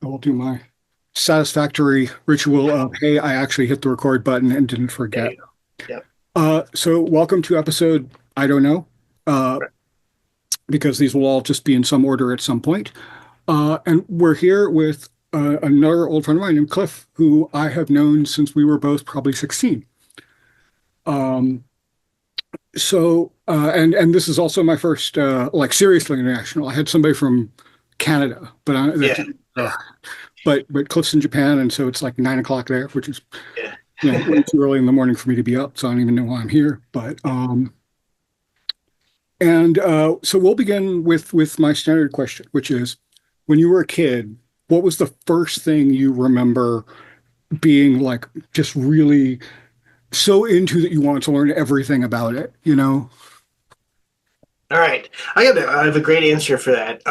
I will do my satisfactory ritual of, hey, I actually hit the record button and didn't There forget. you go. Yep. So welcome to episode, I don't know, uh, Right. because these will all just be in some order at some point. And we're here with another old friend of mine named Cliff, who I have known since we were both probably 16. Um, and this is also my first like seriously international. I had somebody from Canada, Yeah. uh, Yeah. but Cliff's in Japan, and so it's like 9 o'clock there, which is way Yeah. too early in the morning for me to be up, so I don't even know why I'm here. And so we'll begin with my standard question, which is, when you were a kid, what was the first thing you remember being like just really so into that you wanted to learn everything about it, you know? All right. I have a great answer for that.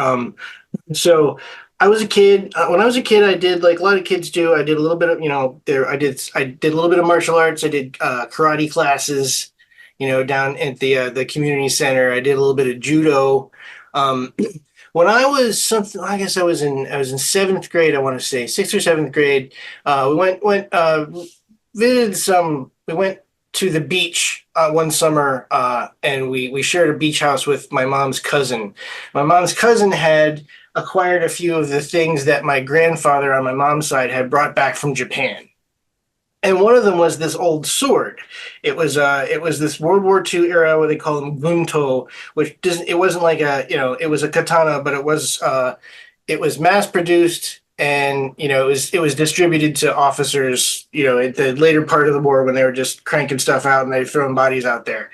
So I was a kid. When I was a kid, I did like a lot of kids do. I did a little bit of, I did a little bit of martial arts. I did karate classes, down at the community center. I did a little bit of judo. Um, when I was something, I guess I was in seventh grade. I want to say sixth or seventh grade. We visited some. We went to the beach one summer, and we shared a beach house with my mom's cousin. My mom's cousin had acquired a few of the things that my grandfather on my mom's side had brought back from Japan. And one of them was this old sword. It was this World War II era what they call them gunto, which doesn't it wasn't like it was a katana, but it was mass produced, and it was distributed to officers at the later part of the war when they were just cranking stuff out and they throwing bodies out there.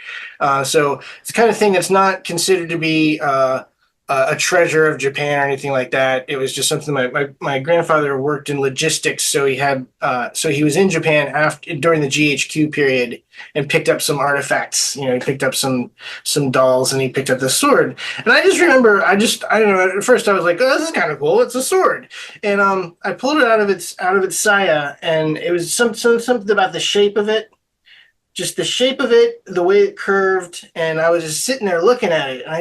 So it's the kind of thing that's not considered to be a treasure of Japan or anything like that. It was just something my grandfather worked in logistics, so he was in Japan after during the GHQ period and picked up some artifacts. He picked up some dolls and he picked up the sword. And I just remember, I don't know. At first, I was like, "Oh, this is kind of cool. It's a sword." And I pulled it out of its saya, and it was something about the shape of it, just the shape of it, the way it curved, and I was just sitting there looking at it, and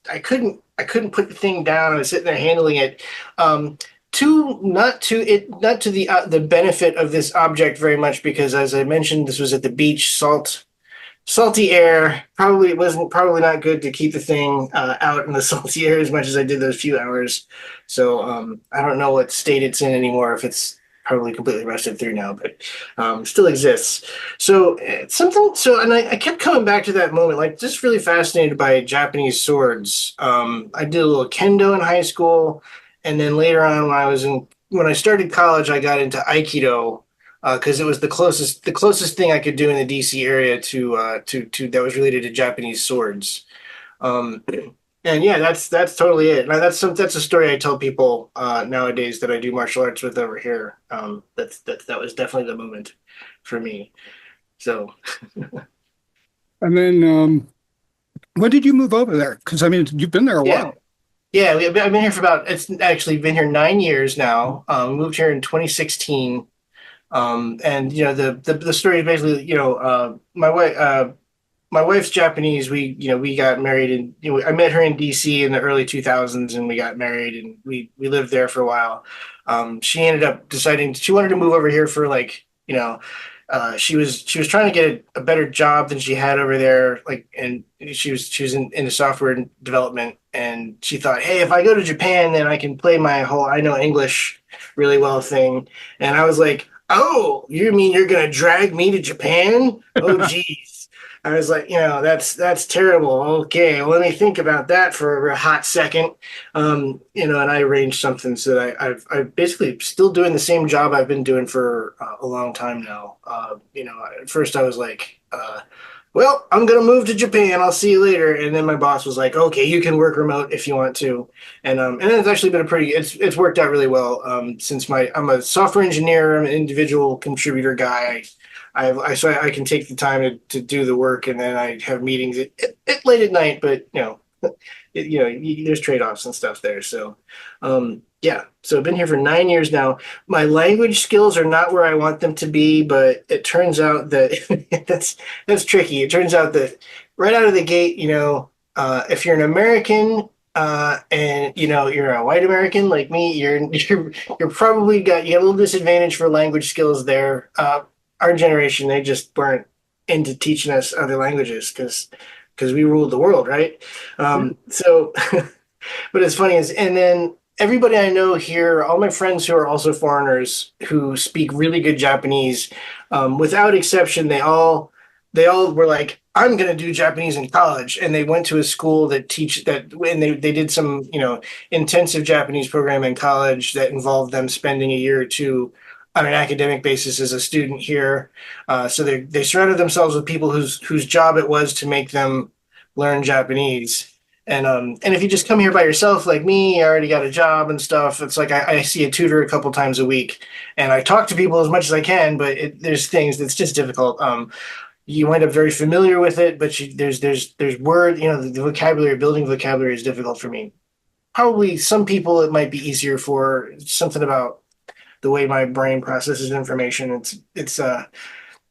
I couldn't put the thing down. I was sitting there handling it. To not to the benefit of this object very much, because as I mentioned, this was at the beach, salty air. Probably it wasn't probably not good to keep the thing out in the salty air as much as I did those few hours. So I don't know what state it's in anymore. If it's probably completely rusted through now, but still exists. So it's something. So and I kept coming back to that moment, like just really fascinated by Japanese swords. I did a little kendo in high school, and then later on when I started college, I got into Aikido because it was the closest thing I could do in the DC area to that was related to Japanese swords. Um, and yeah, that's totally it. And that's a story I tell people nowadays that I do martial arts with over here. That was definitely the moment for me. So And then when did you move over there? Because I mean, you've been there a yeah, while. yeah. I've been here for about it's actually been here 9 years now. Moved here in 2016. And the story is basically my wife's Japanese. We got married, and I met her in DC in the early 2000s, and we got married, and we lived there for a while. She ended up deciding she wanted to move over here for she was trying to get a better job than she had over there, like, and she was into software development, and she thought, hey, if I go to Japan, then I can play my whole I know English really well thing. And I was like, oh, you mean you're gonna drag me to Japan? Oh, geez. I was like, that's terrible. Okay, well, let me think about that for a hot second. And I arranged something so that I've basically still doing the same job I've been doing for a long time now. At first I was like, well, I'm gonna move to Japan. I'll see you later. And then my boss was like, okay, you can work remote if you want to. And it's actually been it's worked out really well. Since I'm a software engineer, I'm an individual contributor guy. So I can take the time to do the work, and then I have meetings late at night. But there's trade offs and stuff there. So yeah, so I've been here for 9 years now. My language skills are not where I want them to be, but it turns out that that's tricky. It turns out that right out of the gate, if you're an American and you're a white American like me, you're probably you got a little disadvantage for language skills there. Our generation, they just weren't into teaching us other languages because we ruled the world, right? Yeah. So, but it's funny is, and then everybody I know here, all my friends who are also foreigners who speak really good Japanese, without exception, they all were like, I'm going to do Japanese in college. And they went to a school that teach that, and they did some, intensive Japanese program in college that involved them spending a year or two on an academic basis as a student here. So they surrounded themselves with people whose job it was to make them learn Japanese. And if you just come here by yourself, like me, I already got a job and stuff. It's like I see a tutor a couple times a week, and I talk to people as much as I can. But there's things that's just difficult. You wind up very familiar with it, but there's word, the vocabulary, building vocabulary is difficult for me. Probably some people it might be easier for something about the way my brain processes information.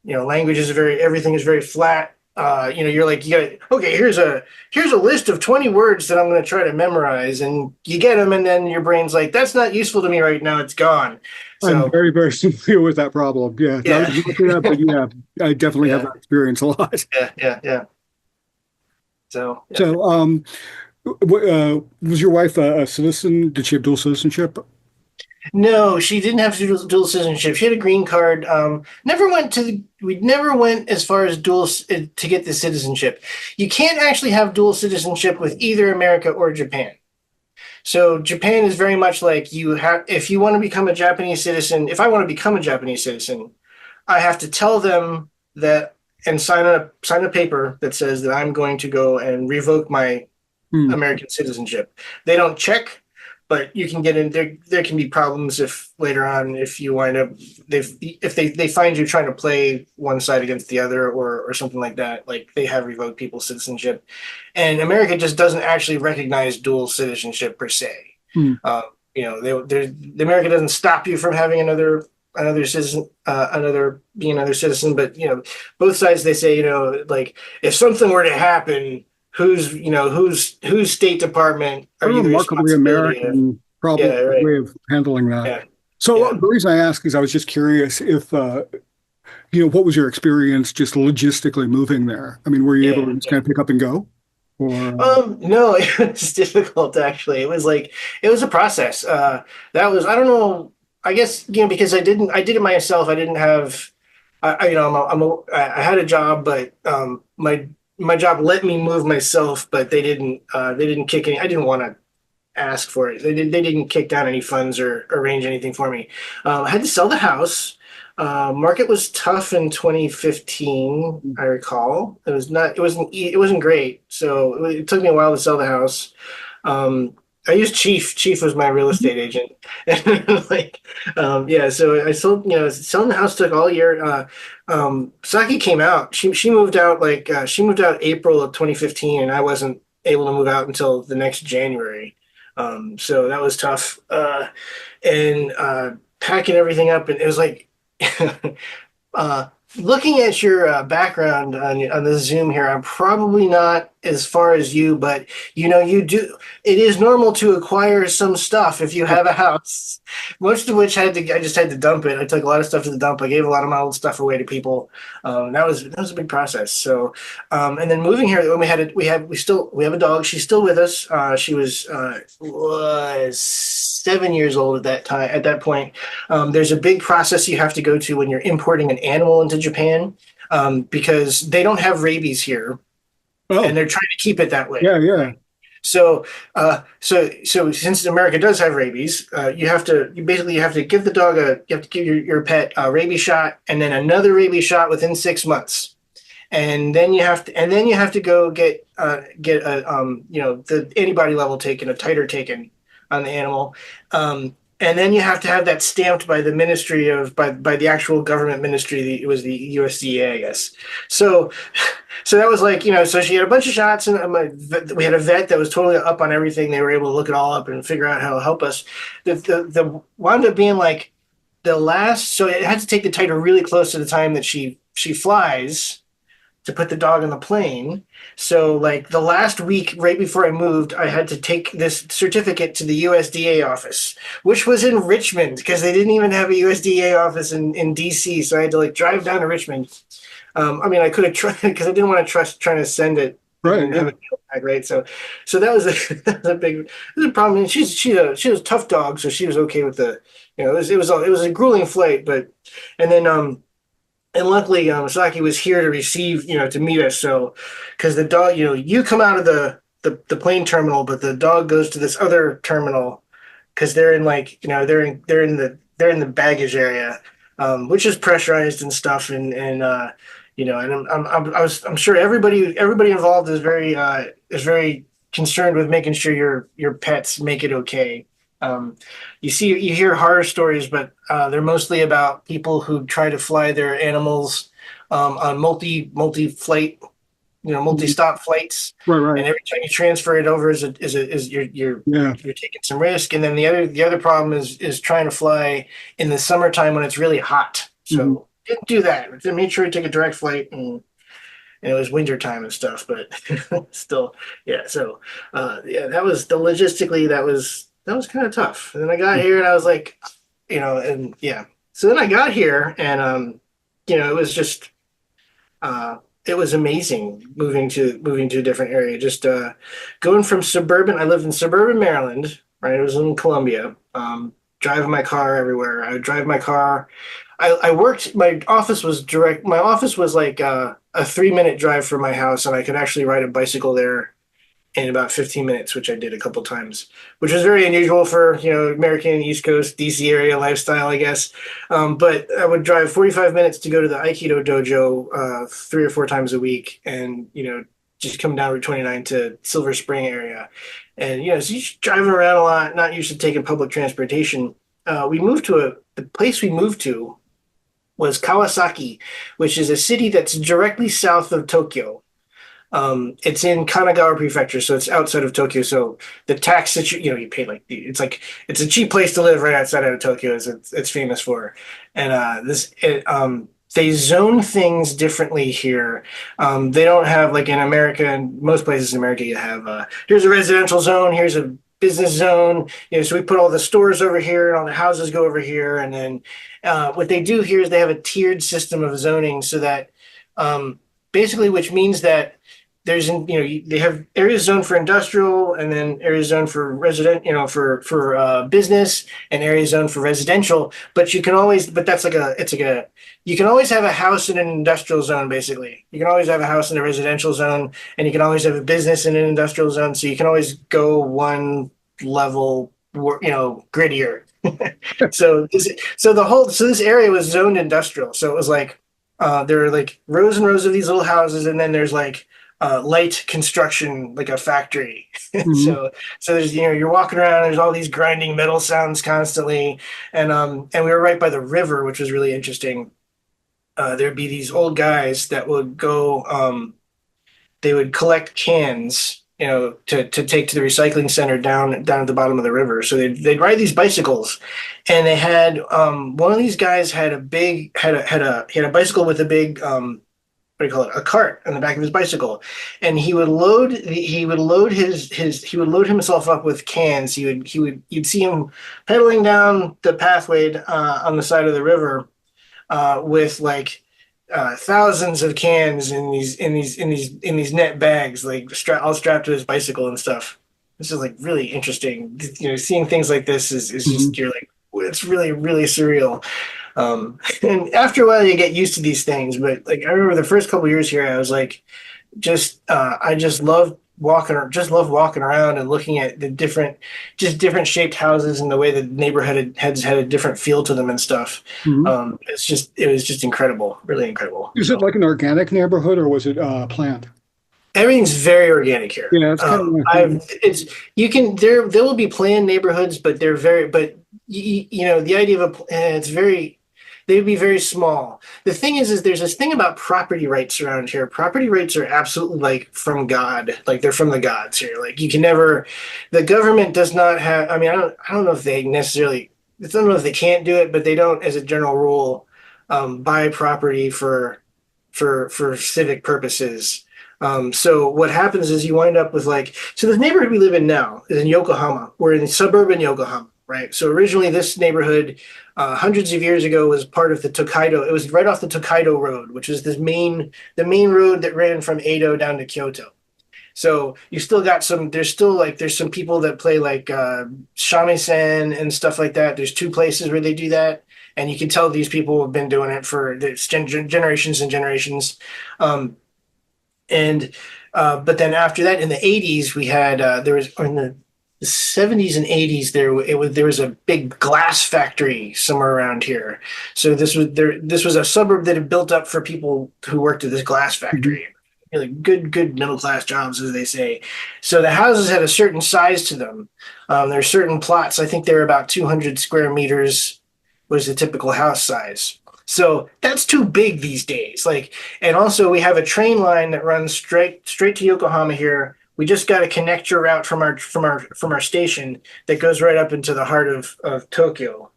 Language is everything is very flat. You're like, okay, here's a list of 20 words that I'm going to try to memorize, and you get them, and then your brain's like, that's not useful to me right now. It's gone. I'm So very, very familiar with that problem. Yeah, not yeah, exactly that, but yeah, I definitely have yeah, that experience a lot. yeah. So yeah. So, was your wife a citizen? Did she have dual citizenship? No, she didn't have to do dual citizenship. She had a green card. We never went as far as to get the citizenship. You can't actually have dual citizenship with either America or Japan. So Japan is very much like if you want to become a Japanese citizen, if I want to become a Japanese citizen, I have to tell them that and sign a paper that says that I'm going to go and revoke my Hmm. American citizenship. They don't check, but you can get in there. There can be problems if later on, if you wind up, if they find you trying to play one side against the other or something like that. Like they have revoked people's citizenship, and America just doesn't actually recognize dual citizenship per se. Hmm. The America doesn't stop you from having another citizen, being another citizen, but both sides they say like if something were to happen whose State Department are A you the remarkably responsibility of? American problem Yeah, right. way of handling that. Yeah, So yeah, the reason I ask is I was just curious if what was your experience just logistically moving there? I mean, were you able yeah, to just yeah. kind of pick up and go? Or No, it was difficult actually. It was a process. That was I don't know. I guess because I did it myself. I didn't have. I had a job, but my job let me move myself, but they didn't kick any. I didn't want to ask for it. They didn't kick down any funds or arrange anything for me. I had to sell the house. Market was tough in 2015, I recall. It wasn't great. So it took me a while to sell the house. I used Chief. Chief was my real estate agent. Yeah, so I sold, selling the house took all year. Saki came out. She moved out she moved out April of 2015, and I wasn't able to move out until the next January. So that was tough. And packing everything up, and it was like uh, looking at your background on the Zoom here, I'm probably not as far as you, but you do. It is normal to acquire some stuff if you have a house. Most of which I just had to dump it. I took a lot of stuff to the dump. I gave a lot of my old stuff away to people. That was a big process. So, and then moving here, when we have a dog. She's still with us. She was 7 years old at that time. At that point, there's a big process you have to go to when you're importing an animal into Japan, because they don't have rabies here, and oh, they're trying to keep it that way, yeah, yeah. right? So since America does have rabies, you basically have to give the dog you have to give your pet a rabies shot and then another rabies shot within 6 months, and then you have to go get a the antibody level taken, a titer taken on the animal, and then you have to have that stamped by the ministry by the actual government ministry. It was the USDA, I guess. So so that was so she had a bunch of shots, and we had a vet that was totally up on everything. They were able to look it all up and figure out how to help us. The wound up being like the last, so it had to take the titer really close to the time that she flies to put the dog on the plane. So like the last week right before I moved, I had to take this certificate to the USDA office, which was in Richmond because they didn't even have a USDA office in DC. So I had to like drive down to Richmond. I mean, I could have tried because I didn't want to trust trying to send it and Right. then have Yeah. it mailed back, right? So that was that was a big it was a problem. And she was a tough dog, so she was okay with the it was a grueling flight, but and then and luckily Saki was here to receive to meet us. So because the dog you come out of the plane terminal, but the dog goes to this other terminal because they're in like they're in the baggage area, which is pressurized and stuff, and and I'm sure everybody involved is very concerned with making sure your pets make it okay. Um, you hear horror stories, but they're mostly about people who try to fly their animals on multi flight Mhm. multi-stop flights, Right. Right. and every time you transfer it over is Yeah. you're taking some risk. And then the other problem is trying to fly in the summertime when it's really hot. Hmm. So didn't do that. Made sure to take a direct flight, and it was winter time and stuff, but still, yeah. So yeah, that was the logistically that was kind of tough. And then I got here and I was like, and yeah. So then I got here and it was just it was amazing moving to a different area. Just going from suburban. I lived in suburban Maryland, right? I was in Columbia. Driving my car everywhere. I would drive my car. I worked. My office was direct. My office was like a 3 minute drive from my house, and I could actually ride a bicycle there in about 15 minutes, which I did a couple times, which was very unusual for American East Coast DC area lifestyle, I guess. But I would drive 45 minutes to go to the Aikido dojo 3 or 4 times a week, and just come down Route 29 to Silver Spring area, and so you're just driving around a lot, not used to taking public transportation. We moved to the place we moved to was Kawasaki, which is a city that's directly south of Tokyo. It's in Kanagawa Prefecture, so it's outside of Tokyo. So the tax that you pay it's a cheap place to live right outside of Tokyo, as it's famous for. And they zone things differently here. They don't have like in America and most places in America you have here's a residential zone, here's a business zone. So we put all the stores over here and all the houses go over here, and then what they do here is they have a tiered system of zoning so that basically, which means that they have areas zoned for industrial and then areas zoned for resident for business and areas zoned for residential, but that's like you can always have a house in an industrial zone. Basically, you can always have a house in a residential zone, and you can always have a business in an industrial zone, so you can always go one level grittier. So this area was zoned industrial, so it was like there are like rows and rows of these little houses, and then there's like light construction, like a factory. Hmm. So there's you're walking around, there's all these grinding metal sounds constantly, and we were right by the river, which was really interesting. There'd be these old guys that would go, they would collect cans, to take to the recycling center down at the bottom of the river. So they'd ride these bicycles, and they had one of these guys had a big had a bicycle with a big what do you call it, a cart on the back of his bicycle, and he would load himself up with cans. You'd see him pedaling down the pathway on the side of the river with like thousands of cans in these net bags, like all strapped to his bicycle and stuff. This is like really interesting. Seeing things like this is just Hmm. you're like it's really really surreal. And after a while, you get used to these things. But like I remember the first couple years here, I was like, I just love walking around and looking at the different shaped houses and the way the neighborhood had a different feel to them and stuff. Hmm. It was just incredible, really incredible. Is it So like an organic neighborhood or was it planned? everything's very organic here. Yeah, it's kind of like, I've it's you can there will be planned neighborhoods, but they're very but the idea of it's very they'd be very small. The thing is there's this thing about property rights around here. Property rights are absolutely like from God, like they're from the gods here. Like you can never, the government does not have. I mean, I don't know if they necessarily. I don't know if they can't do it, but they don't, as a general rule, buy property for civic purposes. So what happens is you wind up with like, so the neighborhood we live in now is in Yokohama. We're in suburban Yokohama, right? So originally this neighborhood, hundreds of years ago, was part of the Tokaido. It was right off the Tokaido Road, which is the main road that ran from Edo down to Kyoto. So you still got some. There's some people that play like shamisen and stuff like that. There's two places where they do that, and you can tell these people have been doing it for generations and generations. Um, and But then after that, in the '80s, we had there was or in the '70s and '80s there was a big glass factory somewhere around here. So this was a suburb that had built up for people who worked at this glass Mhm. factory. Really good middle class jobs, as they say. So the houses had a certain size to them. There are certain plots. I think they were about 200 square meters was the typical house size. So that's too big these days. Like, and also we have a train line that runs straight to Yokohama here. We just got a connector route from our station that goes right up into the heart of Tokyo.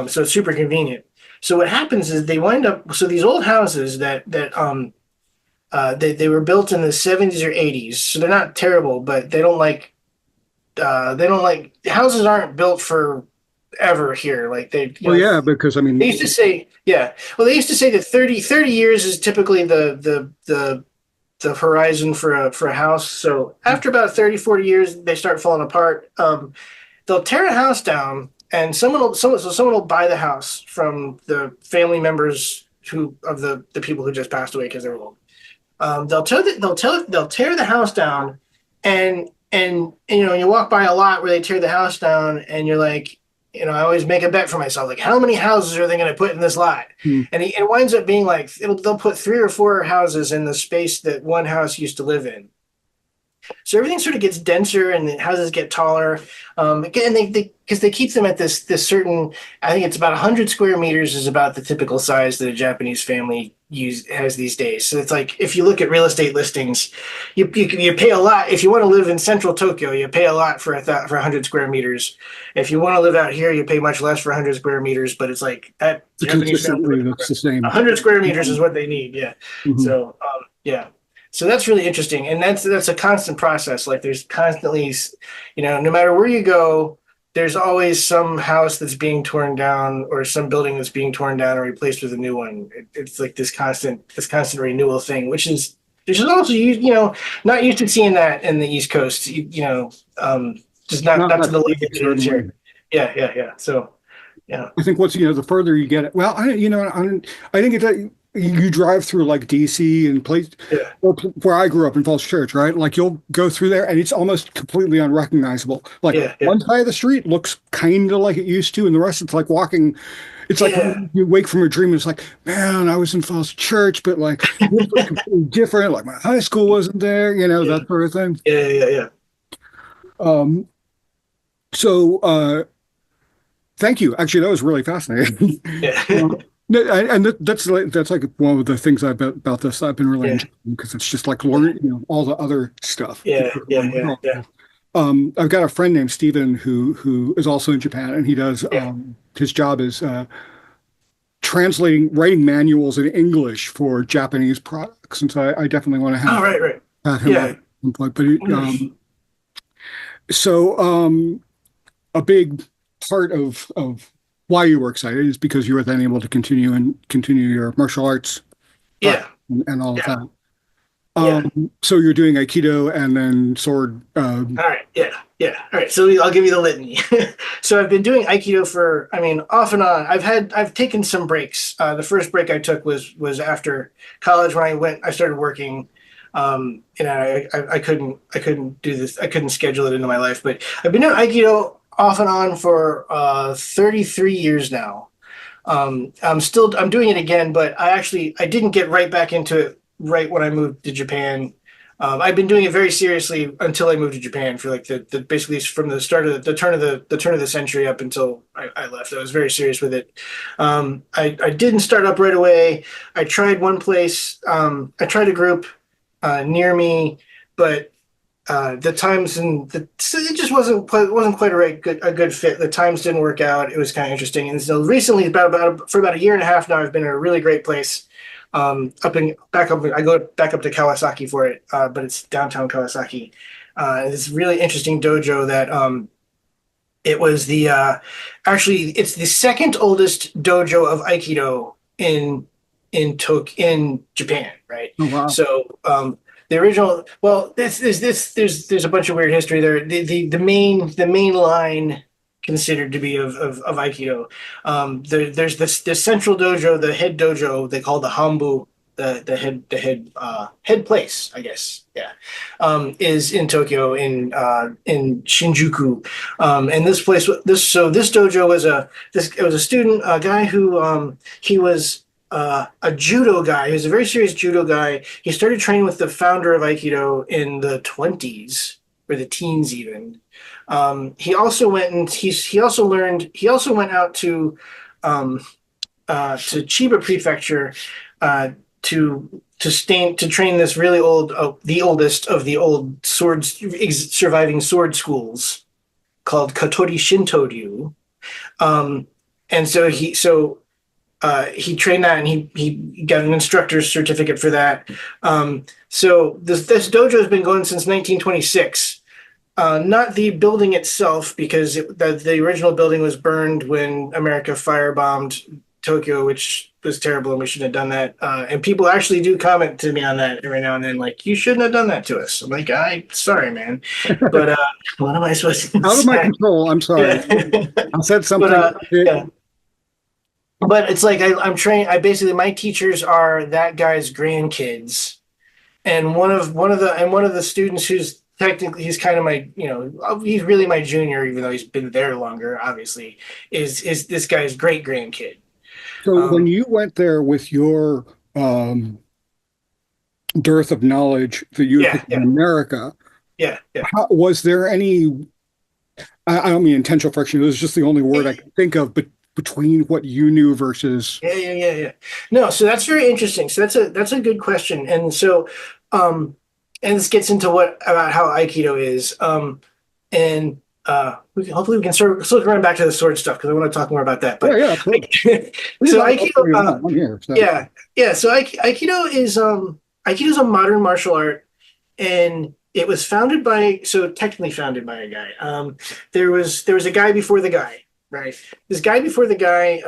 So it's super convenient. So what happens is they wind up. So these old houses they were built in the '70s or '80s, so they're not terrible, but they don't like houses aren't built for ever here. Like Well, yeah, because I they mean, used to say, yeah. Well, they used to say that 30 years is typically the horizon for a house. So after about 30, 40 years, they start falling apart. They'll tear a house down, and someone will buy the house from the family members of the people who just passed away because they're old. They'll tear the house down, and you walk by a lot where they tear the house down, and you're like, I always make a bet for myself, like how many houses are they going to put in this lot? hmm, And it winds up being like they'll put three or four houses in the space that one house used to live in. So everything sort of gets denser and the houses get taller. Again, because they keep them at this certain, I think it's about 100 square meters is about the typical size that a Japanese family has these days. So it's like if you look at real estate listings, you pay a lot if you want to live in central Tokyo. You pay a lot for 100 square meters. If you want to live out here, you pay much less for 100 square meters. But it's like that Japanese family, consistently that's the same. 100 square meters is what they need. Yeah. Mhm. So yeah. So that's really interesting, and that's a constant process. Like there's constantly, no matter where you go, there's always some house that's being torn down or some building that's being torn down and replaced with a new one. It's like this constant renewal thing, which is also not used to seeing that in the East Coast. Just Not not to that the big, level it is certainly. here. Yeah, yeah, yeah. So yeah, I think the further you get it, well, I think that you drive through like DC and place yeah, where I grew up in Falls Church, right? Like you'll go through there and it's almost completely unrecognizable. Like yeah, yeah, one side of the street looks kind of like it used to, and the rest it's like walking. It's like yeah, when you wake from a dream. It's like, man, I was in Falls Church, but like this was completely different. Like my high school wasn't there, yeah, that sort of thing. yeah, yeah, yeah. Um, so thank you. Actually, that was really fascinating. Yeah. No, and that's like one of the things about this I've been really Yeah, enjoying because it's just like learning, all the other stuff. yeah, yeah, yeah, yeah, I've got a friend named Steven who is also in Japan, and he does yeah. his job is writing manuals in English for Japanese products, and so I definitely want to Oh, right, right. have him on Yeah. at some point. But a big part of why you were excited is because you were then able to continue your martial arts practice Yeah. and all of Yeah. that. Yeah. So you're doing Aikido and then sword. All right. Yeah. Yeah. All right. So I'll give you the litany. So I've been doing Aikido I mean, off and on. I've taken some breaks. The first break I took was after college when I started working. I couldn't do this. I couldn't schedule it into my life, but I've been doing Aikido off and on for 33 years now. I'm doing it again, but I didn't get right back into it right when I moved to Japan. I've been doing it very seriously until I moved to Japan for like the basically from the start of the turn of the turn of the century up until I left. I was very serious with it. I didn't start up right away. I tried one place. I tried a group near me, but the times so it just wasn't quite a good fit. The times didn't work out. It was kind of interesting, and so recently, for about a year and a half now, I've been in a really great place up in back up. I go back up to Kawasaki for it, but it's downtown Kawasaki. It's a really interesting dojo that it was the actually it's the second oldest dojo of Aikido in Japan, right? Oh, wow. So the original, well, there's a bunch of weird history there. The main line considered to be of Aikido. There's this central dojo, the head dojo they call the Hambu, the head place, I guess. Yeah, is in Tokyo in Shinjuku, and this dojo was a student, a guy who he was a judo guy. He was a very serious judo guy. He started training with the founder of Aikido in the 20s or the teens even. He also went and he also learned. He also went out to Chiba Prefecture to train this really old, the oldest of the old surviving sword schools called Katori Shintoryu. Um, and he trained that, and he got an instructor's certificate for that. So this dojo has been going since 1926. Not the building itself, because the original building was burned when America firebombed Tokyo, which was terrible, and we shouldn't have done that. And people actually do comment to me on that every now and then, like, "You shouldn't have done that to us." I'm like, Sorry, man," but what am I supposed to Out of my say? control. I'm sorry. Yeah. I said But something. yeah. But it's like I'm trained. I basically my teachers are that guy's grandkids, and one of the students who's technically he's kind of my he's really my junior, even though he's been there longer. Obviously, is this guy's great grandkid. So when Um, you went there with your dearth of knowledge that you had yeah, picked in yeah, America, yeah, yeah. was there any, I don't mean intentional friction, it was just the only word I could think of, but between what you knew versus, Yeah, yeah, yeah, yeah. No, so that's very interesting. So that's a good question. Um, and this gets into what about how Aikido is. And hopefully we can sort of run back to the sword stuff because I want to talk more about that. yeah, But yeah, absolutely. Please so ask Aikido, whatever you want. I'm here. So, yeah, yeah. So Aikido is a modern martial art, and it was technically founded by a guy. There was a guy before the guy, right? This guy before the guy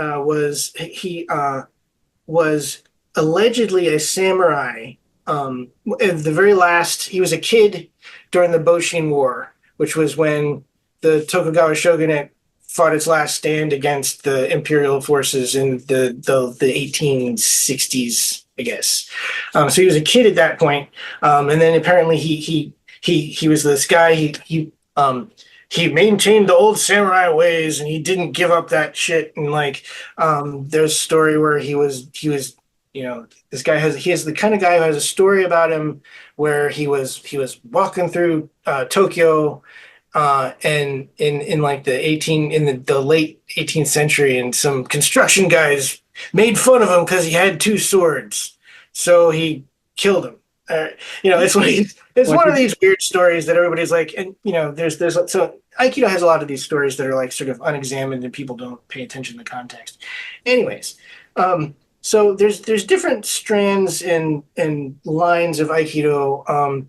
was allegedly a samurai. At the very last, he was a kid during the Boshin War, which was when the Tokugawa shogunate fought its last stand against the imperial forces in the 1860s, I guess. So he was a kid at that point, and then apparently he was this guy. He maintained the old samurai ways, and he didn't give up that shit. And like, there's a story where he was this guy he is the kind of guy who has a story about him where he was walking through Tokyo, and in like the late 18th century, and some construction guys made fun of him because he had two swords, so he killed him. It's like, one of these weird stories that everybody's like, and there's so Aikido has a lot of these stories that are like sort of unexamined and people don't pay attention to context. Anyways, so there's different strands and lines of Aikido,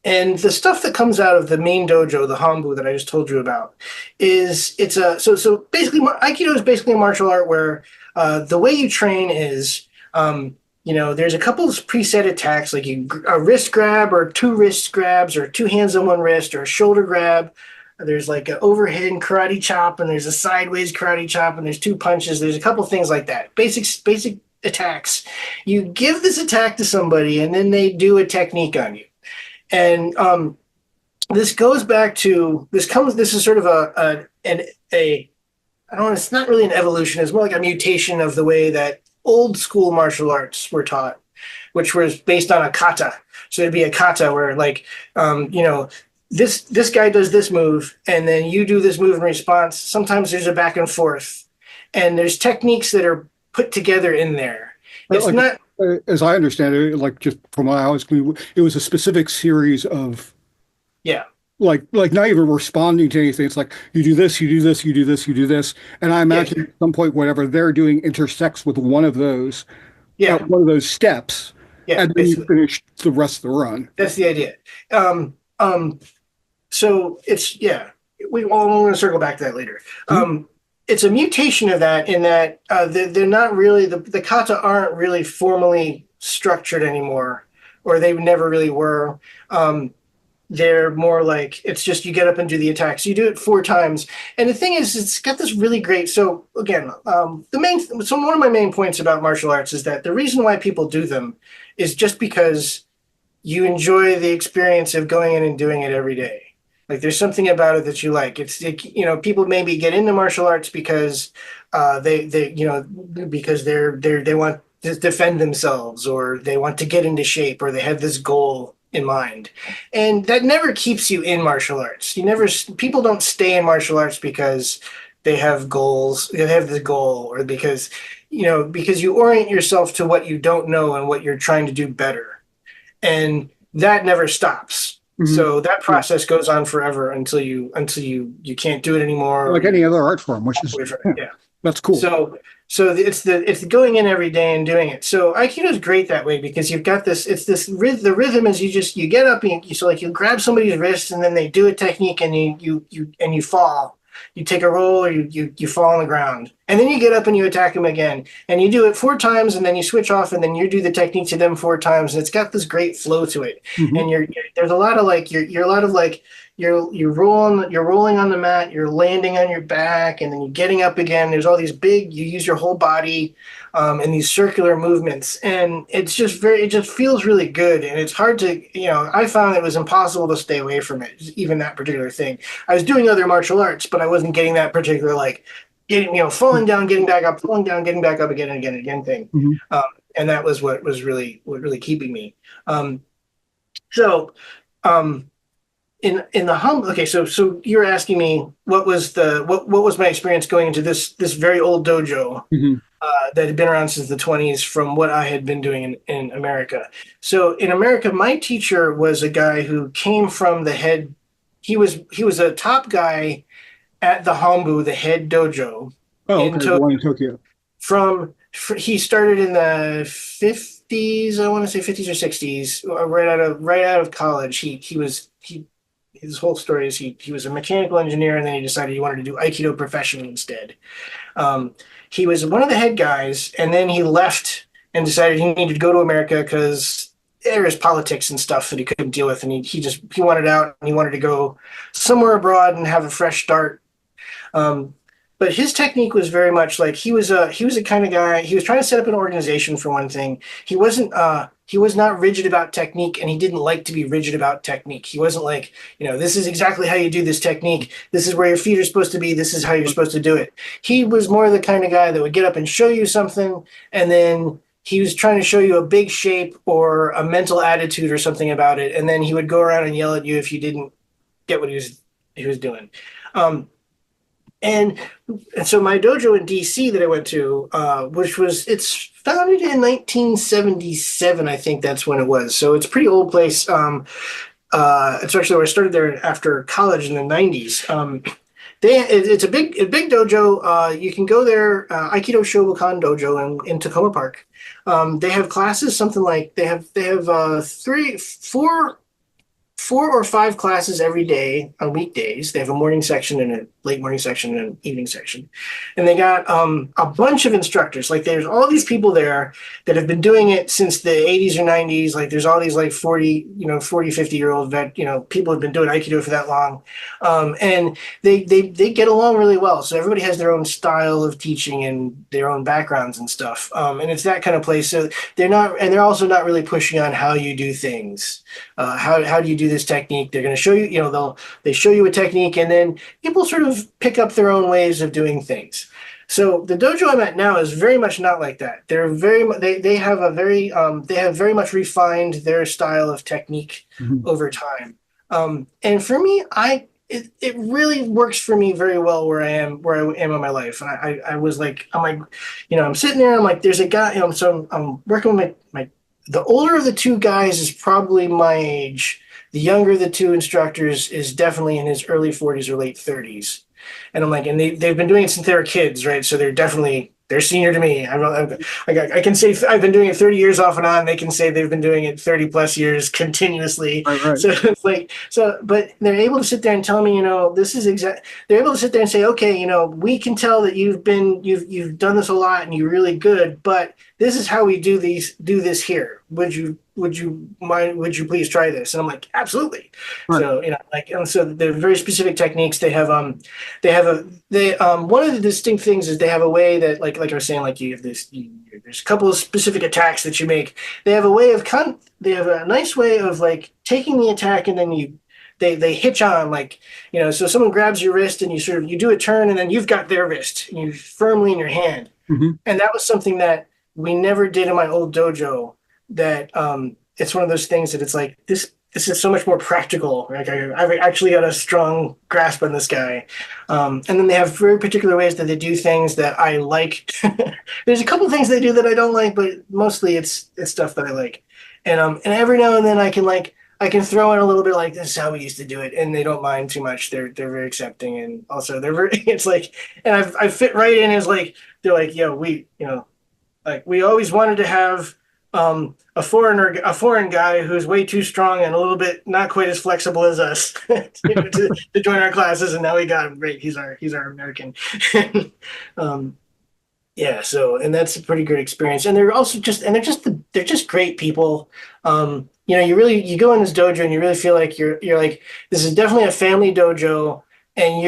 and the stuff that comes out of the main dojo, the Hambu that I just told you about, so basically Aikido is basically a martial art where the way you train is there's a couple of preset attacks, like a wrist grab or two wrist grabs or two hands on one wrist or a shoulder grab. There's like an overhead karate chop, and there's a sideways karate chop, and there's two punches. There's a couple things like that. Basic attacks. You give this attack to somebody, and then they do a technique on you. And this goes back to this is sort of a I don't know, it's not really an evolution, it's more like a mutation of the way that old school martial arts were taught, which was based on a kata. So it'd be a kata where like this guy does this move, and then you do this move in response. Sometimes there's a back and forth, and there's techniques that are put together in there. It's like, not as I understand it, like just from what I was, it was a specific series of Yeah. like not even responding to anything. It's like you do this, you do this, you do this, you do this, and I Yeah. imagine at some point whatever they're doing intersects with one of those, Yeah, at one of those steps, yeah, and then you basically. finish the rest of the run. That's the idea. Um, um, so it's yeah. We're going to circle back to that later. Mhm. It's a mutation of that in that they're not really the kata aren't really formally structured anymore, or they never really were. Um, they're more like it's just you get up and do the attacks. You do it 4 times, and the thing is, it's got this really great. So again, one of my main points about martial arts is that the reason why people do them is just because you enjoy the experience of going in and doing it every day. Like there's something about it that you like. People maybe get into martial arts because because they want to defend themselves or they want to get into shape or they have this goal in mind. And that never keeps you in martial arts. You never People don't stay in martial arts because they have goals, they have this goal or because you orient yourself to what you don't know and what you're trying to do better and that never stops. Mhm. So that Yeah. process goes on forever until you can't do it anymore or Like you any other art form, which walk is, away from it. yeah, Yeah. that's cool. So it's going in every day and doing it. So Aikido is great that way because you've got this. It's this the rhythm is you get up and you grab somebody's wrist and then they do a technique and you fall. You take a roll or you fall on the ground and then you get up and you attack them again and you do it 4 times and then you switch off and then you do the technique to them 4 times and it's got this great flow to it Mhm. and there's a lot of like you're a lot of like you're rolling on the mat, you're landing on your back, and then you're getting up again. There's all these big, you use your whole body, and these circular movements, and it just feels really good. And it's hard I found it was impossible to stay away from it, even that particular thing. I was doing other martial arts, but I wasn't getting that particular like falling down, getting back up, falling down, getting back up again and again and again thing. Mhm. Um, and that was what really keeping me. Um, so. Um, in the hum okay so you're asking me what was my experience going into this very old dojo Mhm. that had been around since the 20s from what I had been doing in America. So in America my teacher was a guy who came from the head he was a top guy at the Hambu, the head dojo Oh, in okay. The one in Tokyo. Tokyo. He started in the 50s, I want to say 50s or 60s, right out of college. His whole story is he was a mechanical engineer and then he decided he wanted to do Aikido professionally instead. Um, he was one of the head guys and then he left and decided he needed to go to America because there was politics and stuff that he couldn't deal with and he wanted out and he wanted to go somewhere abroad and have a fresh start. Um, but his technique was very much like he was a kind of guy. He was trying to set up an organization for one thing. He was not rigid about technique, and he didn't like to be rigid about technique. He wasn't like this is exactly how you do this technique. This is where your feet are supposed to be. This is how you're supposed to do it. He was more the kind of guy that would get up and show you something, and then he was trying to show you a big shape or a mental attitude or something about it, and then he would go around and yell at you if you didn't get what he was doing. Um, and so my dojo in DC that I went to, it's founded in 1977, I think that's when it was. So it's a pretty old place. It's actually where I started there after college in the 90s. It's a big dojo. You can go there, Aikido Shobukan Dojo in Tacoma Park. They have classes, something like they have 4 or 5 classes every day on weekdays. They have a morning section and a late morning section and an evening section. And they got a bunch of instructors. Like there's all these people there that have been doing it since the 80s or 90s. Like there's all these like 50-year-old people have been doing Aikido for that long. And they get along really well. So everybody has their own style of teaching and their own backgrounds and stuff. And it's that kind of place. So they're also not really pushing on how you do things. How do you do this technique? They're going to show you, they show you a technique and then people sort of pick up their own ways of doing things. So the dojo I'm at now is very much not like that. They have very much refined their style of technique Mhm. over time. And for me, it really works for me very well where I am in my life. And I'm like, I'm sitting there, I'm like, there's a guy, so I'm working with my the older of the two guys is probably my age. The younger of the two instructors is definitely in his early 40s or late 30s. And I'm like, and they've been doing it since they were kids, right? So they're definitely they're senior to me. I can say I've been doing it 30 years off and on. They can say they've been doing it 30 plus years continuously. Right, right. So it's like, but they're able to sit there and tell me, this is they're able to sit there and say, okay, we can tell that you've done this a lot and you're really good, but this is how we do this here. Would you please try this? And I'm like, absolutely. Right. So, and so they're very specific techniques. One of the distinct things is they have a way that, like I was saying, like you have there's a couple of specific attacks that you make. They have they have a nice way of like taking the attack and then they hitch on, like, so someone grabs your wrist and you do a turn and then you've got their wrist and you firmly in your hand. Hmm. And that was something that we never did in my old dojo. That it's one of those things that it's like this is so much more practical. Like I've actually got a strong grasp on this guy. And then they have very particular ways that they do things that I like. There's a couple things they do that I don't like, but mostly it's stuff that I like. And every now and then I can throw in a little bit like, this is how we used to do it, and they don't mind too much. They're very accepting, and also they're very. It's like, and I fit right in as like they're like, yo, like we always wanted to have a foreign guy who's way too strong and a little bit not quite as flexible as us to join our classes, and now we got him. Great, he's our American. um, yeah, so, and that's a pretty good experience, and they're just great people. You go in this dojo and you really feel like you're like, this is definitely a family dojo, and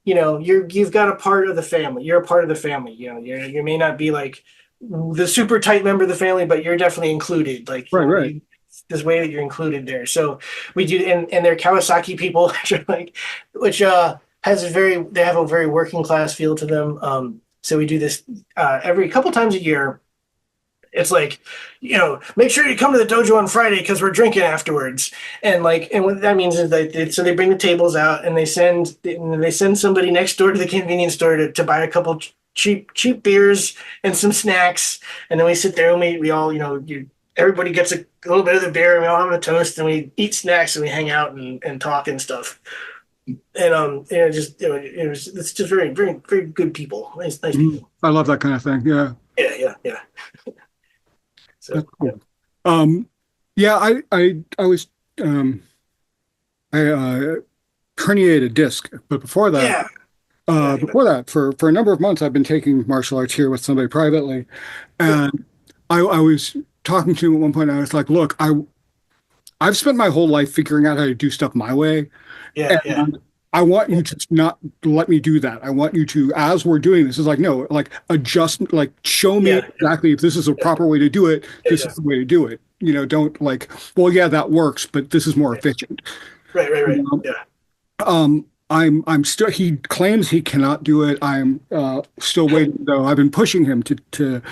you've got a part of the family. You're a part of the family. You may not be like the super tight member of the family, but you're definitely included. Like, Right, right. this way that you're included there. So we do, and they're Kawasaki people, which they have a very working class feel to them. So we do this every couple times a year. It's like, make sure you come to the dojo on Friday because we're drinking afterwards. And what that means is that so they bring the tables out and they send somebody next door to the convenience store to buy a couple cheap beers and some snacks. And then we sit there and we all, everybody gets a little bit of the beer and we all have a toast and we eat snacks and we hang out and talk and stuff. And it's just very, very, very good people. Nice Mhm. people. I love that kind of thing. Yeah. Yeah. So, That's cool. Yeah, I was I herniated a disc, but yeah. before that, for a number of months, I've been taking martial arts here with somebody privately, Yeah. and I was talking to him at one point. And I was like, "Look, I've spent my whole life figuring out how to do stuff my way, Yeah. and I want you to not let me do that. I want you to, as we're doing this, is like, no, like adjust, like show me Yeah. exactly if this is a proper way to do it. This Yeah. is the way to do it. Don't like, well, yeah, that works, but this is more efficient. Right. You know? Yeah. I'm still. He claims he cannot do it. I'm still waiting though. I've been pushing him to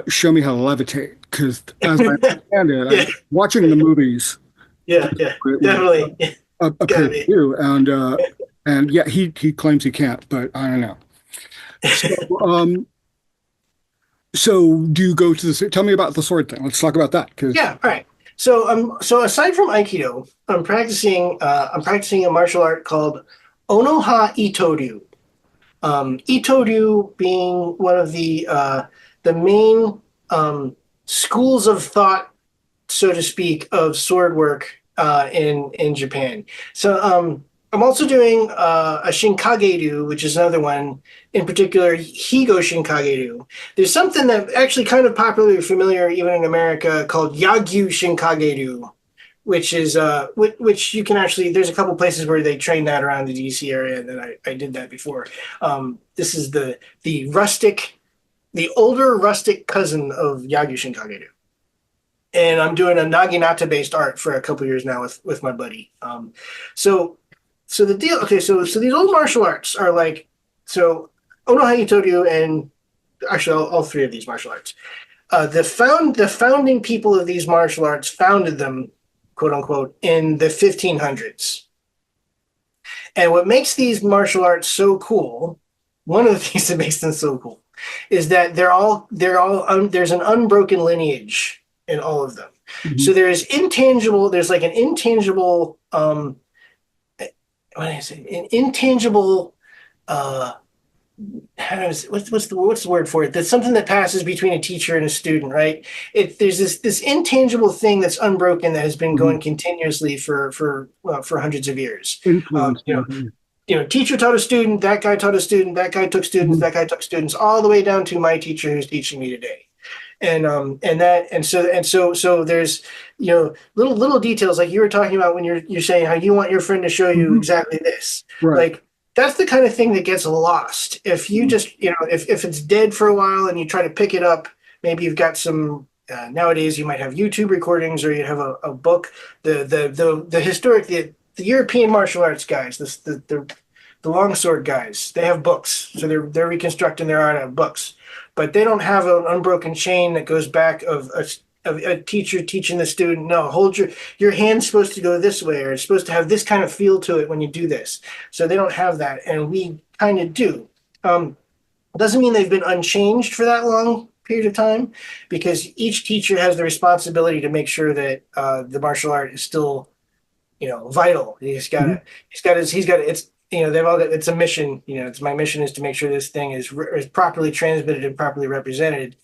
show me how to levitate because, as I understand it, Yeah. watching the movies, Yeah. Definitely. appear Gotta to be. do, and yeah, he claims he can't, but I don't know. So, so do you go to the? Tell me about the sword thing. Let's talk about that because Yeah. All right. So aside from Aikido, I'm practicing a martial art called Onoha Itoryu. Itoryu being one of the main schools of thought, so to speak, of sword work in Japan. So I'm also doing a Shinkage-ryu, which is another one, in particular Higo Shinkage-ryu. There's something that actually kind of popularly familiar even in America called Yagyu Shinkage-ryu, which is which you can actually, there's a couple places where they train that around the DC area, and then I did that before. This is the older rustic cousin of Yagyu Shinkage-ryu. And I'm doing a naginata based art for a couple years now with my buddy. So the deal, okay, so these old martial arts are like, so Onoha Itoryu, and actually all three of these martial arts. The founding people of these martial arts founded them, quote unquote, in the 1500s. And what makes these martial arts so cool, one of the things that makes them so cool, is that there's an unbroken lineage in all of them. Mhm. So there's like an intangible what do I say? An intangible what's the word for it? That's something that passes between a teacher and a student, right? There's this intangible thing that's unbroken that has been Mhm. going continuously for hundreds of years. Influence, You know, maybe. teacher taught a student, that guy taught a student, that guy took students, Mhm. that guy took students, all the way down to my teacher who's teaching me today. And there's little details like you were talking about when you're saying how you want your friend to show you Mhm. exactly this. Right. Like that's the kind of thing that gets lost if you Mhm. just if it's dead for a while and you try to pick it up. Maybe you've got some nowadays you might have YouTube recordings or you have a book. The historic the European martial arts guys, the longsword guys, they have books, so they're reconstructing their art out of books, but they don't have an unbroken chain that goes back of a teacher teaching the student. No, hold your hand's supposed to go this way, or it's supposed to have this kind of feel to it when you do this. So they don't have that, and we kind of do. Doesn't mean they've been unchanged for that long period of time, because each teacher has the responsibility to make sure that the martial art is still vital. Mhm. He's got it's they've all got it's a mission. It's my mission is to make sure this thing is properly transmitted and properly represented.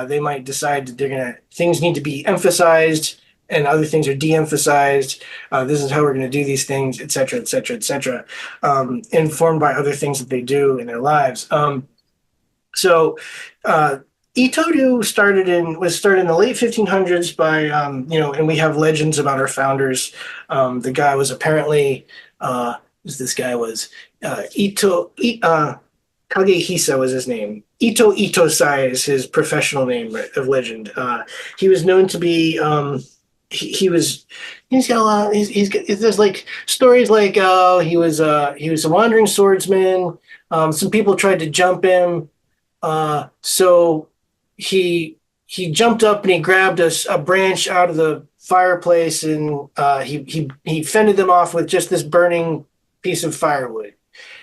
They might decide that things need to be emphasized and other things are de-emphasized. This is how we're going to do these things, et cetera, et cetera, et cetera, informed by other things that they do in their lives. So uh, Itodu was started in the late 1500s by and we have legends about our founders. The guy was apparently this guy was Kagehisa was his name. Ito Itosai is his professional name of legend. He was known to be he was he's got a lot. There's like stories like he was a wandering swordsman. Some people tried to jump him. So he he jumped up and he grabbed a branch out of the fireplace and he fended them off with just this burning piece of firewood.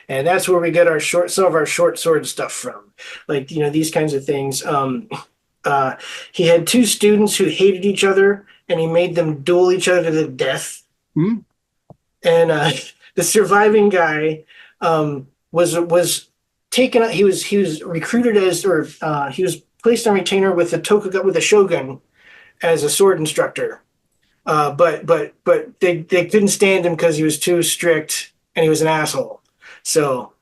And that's where we get some of our short sword stuff from, like these kinds of things. Uh, he had two students who hated each other, and he made them duel each other to the death. Mhm. And the surviving guy was taken. He was recruited as, or he was placed on retainer with the Tokugawa with the shogun as a sword instructor. But they couldn't stand him because he was too strict and he was an asshole. So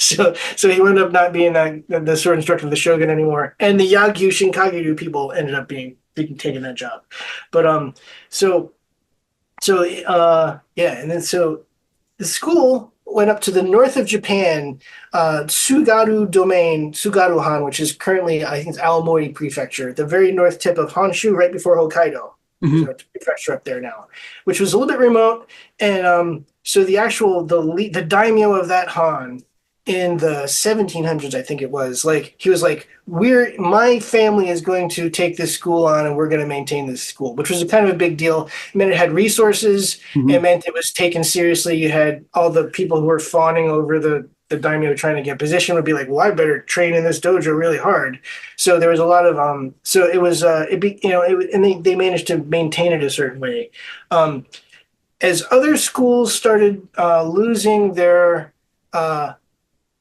so he ended up not being the sword instructor of the shogun anymore. And the Yagyu Shinkageru people ended up taking that job. But so yeah, and then so the school went up to the north of Japan, Tsugaru Domain, Tsugaru-han, which is currently, I think it's Aomori Prefecture, the very north tip of Honshu, right before Hokkaido. There's Mhm. a prefecture up there now, which was a little bit remote. And so the daimyo of that Han in the 1700s, I think it was, like he was like, my family is going to take this school on, and we're going to maintain this school, which was a kind of a big deal. It meant it had resources. It Mhm. meant it was taken seriously. You had all the people who were fawning over the daimyo trying to get position would be like, well, I better train in this dojo really hard. So there was a lot of so it was and they managed to maintain it a certain way. Um, as other schools started losing their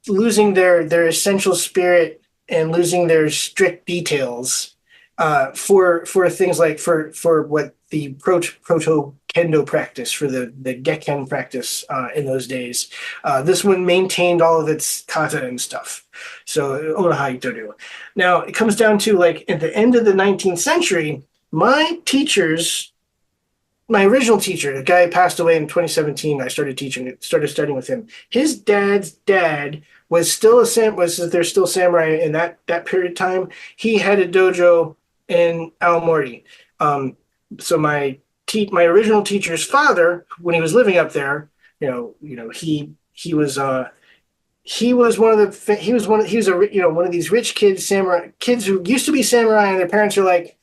essential spirit and losing their strict details for things like for what the proto kendo practice, for the gekken practice in those days. This one maintained all of its kata and stuff. So Onoha Itoru. Now it comes down to, like, at the end of the 19th century, my teachers my original teacher, the guy passed away in 2017. I started studying with him. His dad's dad was still there's still samurai in that period of time. He had a dojo in Aomori. Um, so my original teacher's father, when he was living up there, he was one of he was one of these rich kids, samurai kids who used to be samurai, and their parents are like,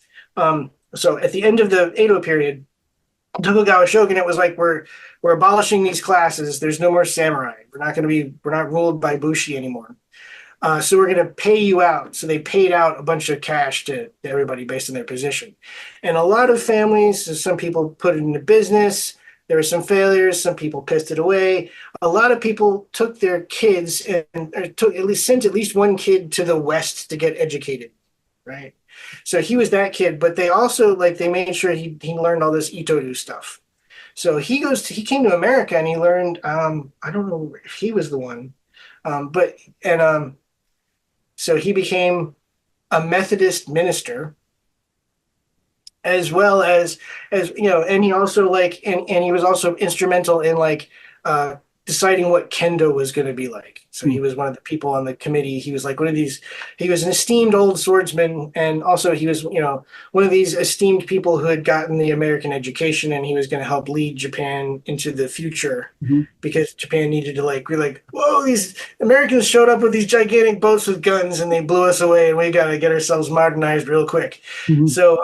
so at the end of the Edo period, Tokugawa shogunate was like, we're abolishing these classes. There's no more samurai. We're not ruled by bushi anymore. So we're going to pay you out. So they paid out a bunch of cash to everybody based on their position. And a lot of families, some people put it into business. There were some failures. Some people pissed it away. A lot of people took their kids and or took at least sent at least one kid to the West to get educated, right? So he was that kid, but they also like they made sure he learned all this Itodu stuff. So he came to America and he learned I don't know if he was the one, but and so he became a Methodist minister as well as you know, and he also like and he was also instrumental in like uh deciding what kendo was going to be like. So he Mm. was one of the people on the committee. He was like one of these, he was an esteemed old swordsman, and also he was, you know, one of these esteemed people who had gotten the American education, and he was going to help lead Japan into the future Mhm. because Japan needed to like, we're like, whoa, these Americans showed up with these gigantic boats with guns and they blew us away, and we got to get ourselves modernized real quick. Mhm. So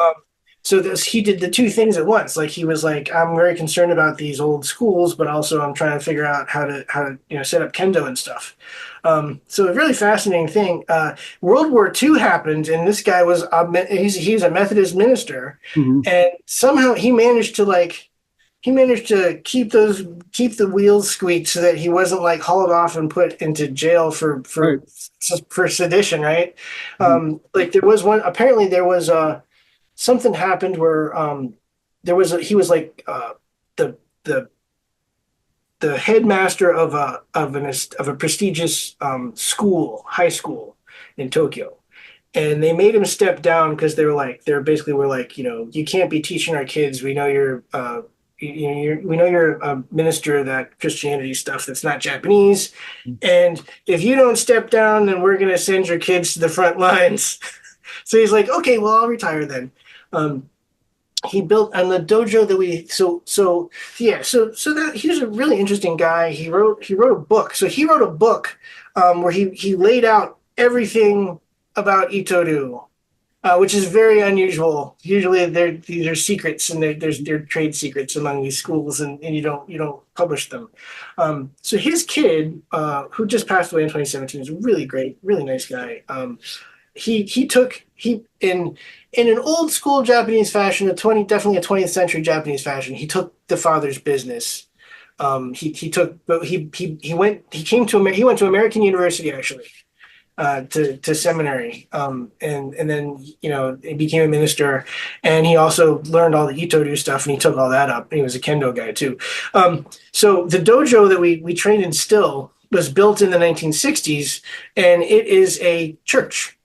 so this he did the two things at once. Like he was like, I'm very concerned about these old schools, but also I'm trying to figure out how to you know set up kendo and stuff. So a really fascinating thing. World War II happened, and this guy was he's a Methodist minister, Mhm. and somehow he managed to keep the wheels squeaked so that he wasn't like hauled off and put into jail Right. for sedition, right? Mhm. Like there was one. Apparently, there was something happened where he was like the the the headmaster of a prestigious high school in Tokyo, and they made him step down because they were basically were like, you know, you can't be teaching our kids. We know we know you're a minister of that Christianity stuff that's not Japanese, and if you don't step down, then we're gonna send your kids to the front lines. So he's like, okay, well, I'll retire then. Um, he built on the dojo that we so yeah so that he was a really interesting guy. He wrote a book. So he wrote a book where he laid out everything about Itodu, which is very unusual. Usually these are secrets, and they're trade secrets among these schools, and you don't publish them. So his kid, who just passed away in 2017, is really great, really nice guy. He took he in an old school Japanese fashion, definitely a 20th century Japanese fashion. He took the father's business. He took, but he went to American University actually, to seminary, and then you know he became a minister, and he also learned all the Itodu stuff, and he took all that up. And he was a kendo guy too. So the dojo that we trained in still was built in the 1960s, and it is a church.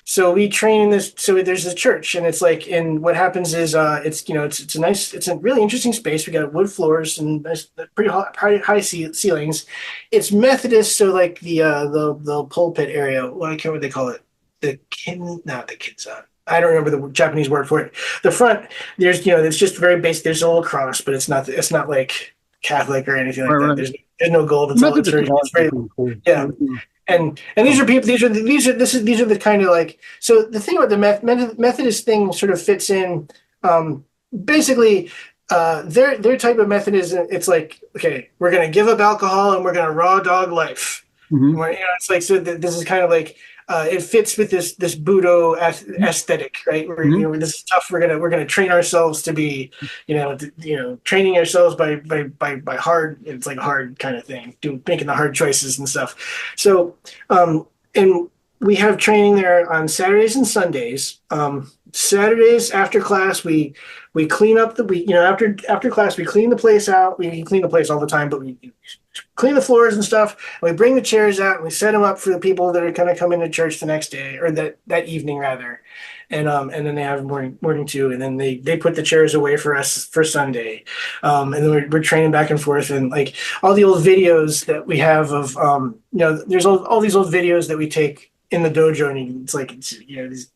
So we train in this. So there's a church, and it's like, and what happens is, it's you know, it's a really interesting space. We got wood floors and pretty high ceilings. It's Methodist, so like the pulpit area. Well, I can't what they call it. Not the kinza. I don't remember the Japanese word for it. The front, there's you know, it's just very basic. There's a little cross, but it's not like Catholic or anything like Right. that. Right. There's no gold. It's all it's Methodist very is it's also very pretty cool. yeah. And these Um, are people. These are the kind of like. So the thing about the Methodist thing sort of fits in. Basically, their type of Methodism. It's like, okay, we're gonna give up alcohol and we're gonna raw dog life. mhm. You know, it's like, so this is kind of like, it fits with this Budo aesthetic, right? Where you Mhm. know, this is tough. We're gonna train ourselves to be, training ourselves by hard. It's like a hard kind of thing, making the hard choices and stuff. So, and we have training there on Saturdays and Sundays. Saturdays after class, we clean up after class we clean the place out. We clean the place all the time, but we clean the floors and stuff. And we bring the chairs out and we set them up for the people that are going to come into church the next day, or that evening rather. And then they have morning too, and then they put the chairs away for us for Sunday, and then we're training back and forth, and like all the old videos that we have of there's all these old videos that we take in the dojo, and these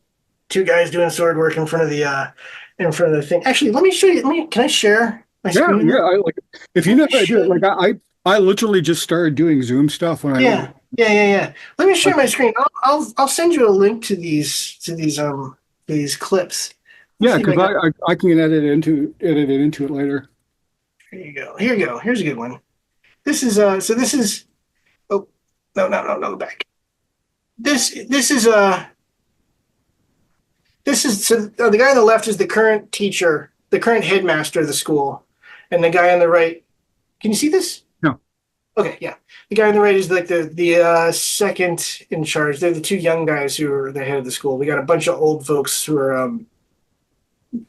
two guys doing sword work in front of the thing. Actually, let me show you. Can I share my Yeah, screen? yeah. I like if you Let know me how to do show it. Like you. I literally just started doing Zoom stuff when I Yeah. Let me share like my screen. I'll send you a link to these clips. Let's yeah, see if because I got. I can edit it into it later. Here you go. Here you go. Here's a good one. This is so this is. Oh, no, go back. This is so the guy on the left is the current teacher, the current headmaster of the school, and the guy on the right. Can you see this? No. Okay, yeah. The guy on the right is like the second in charge. They're the two young guys who are the head of the school. We got a bunch of old folks who are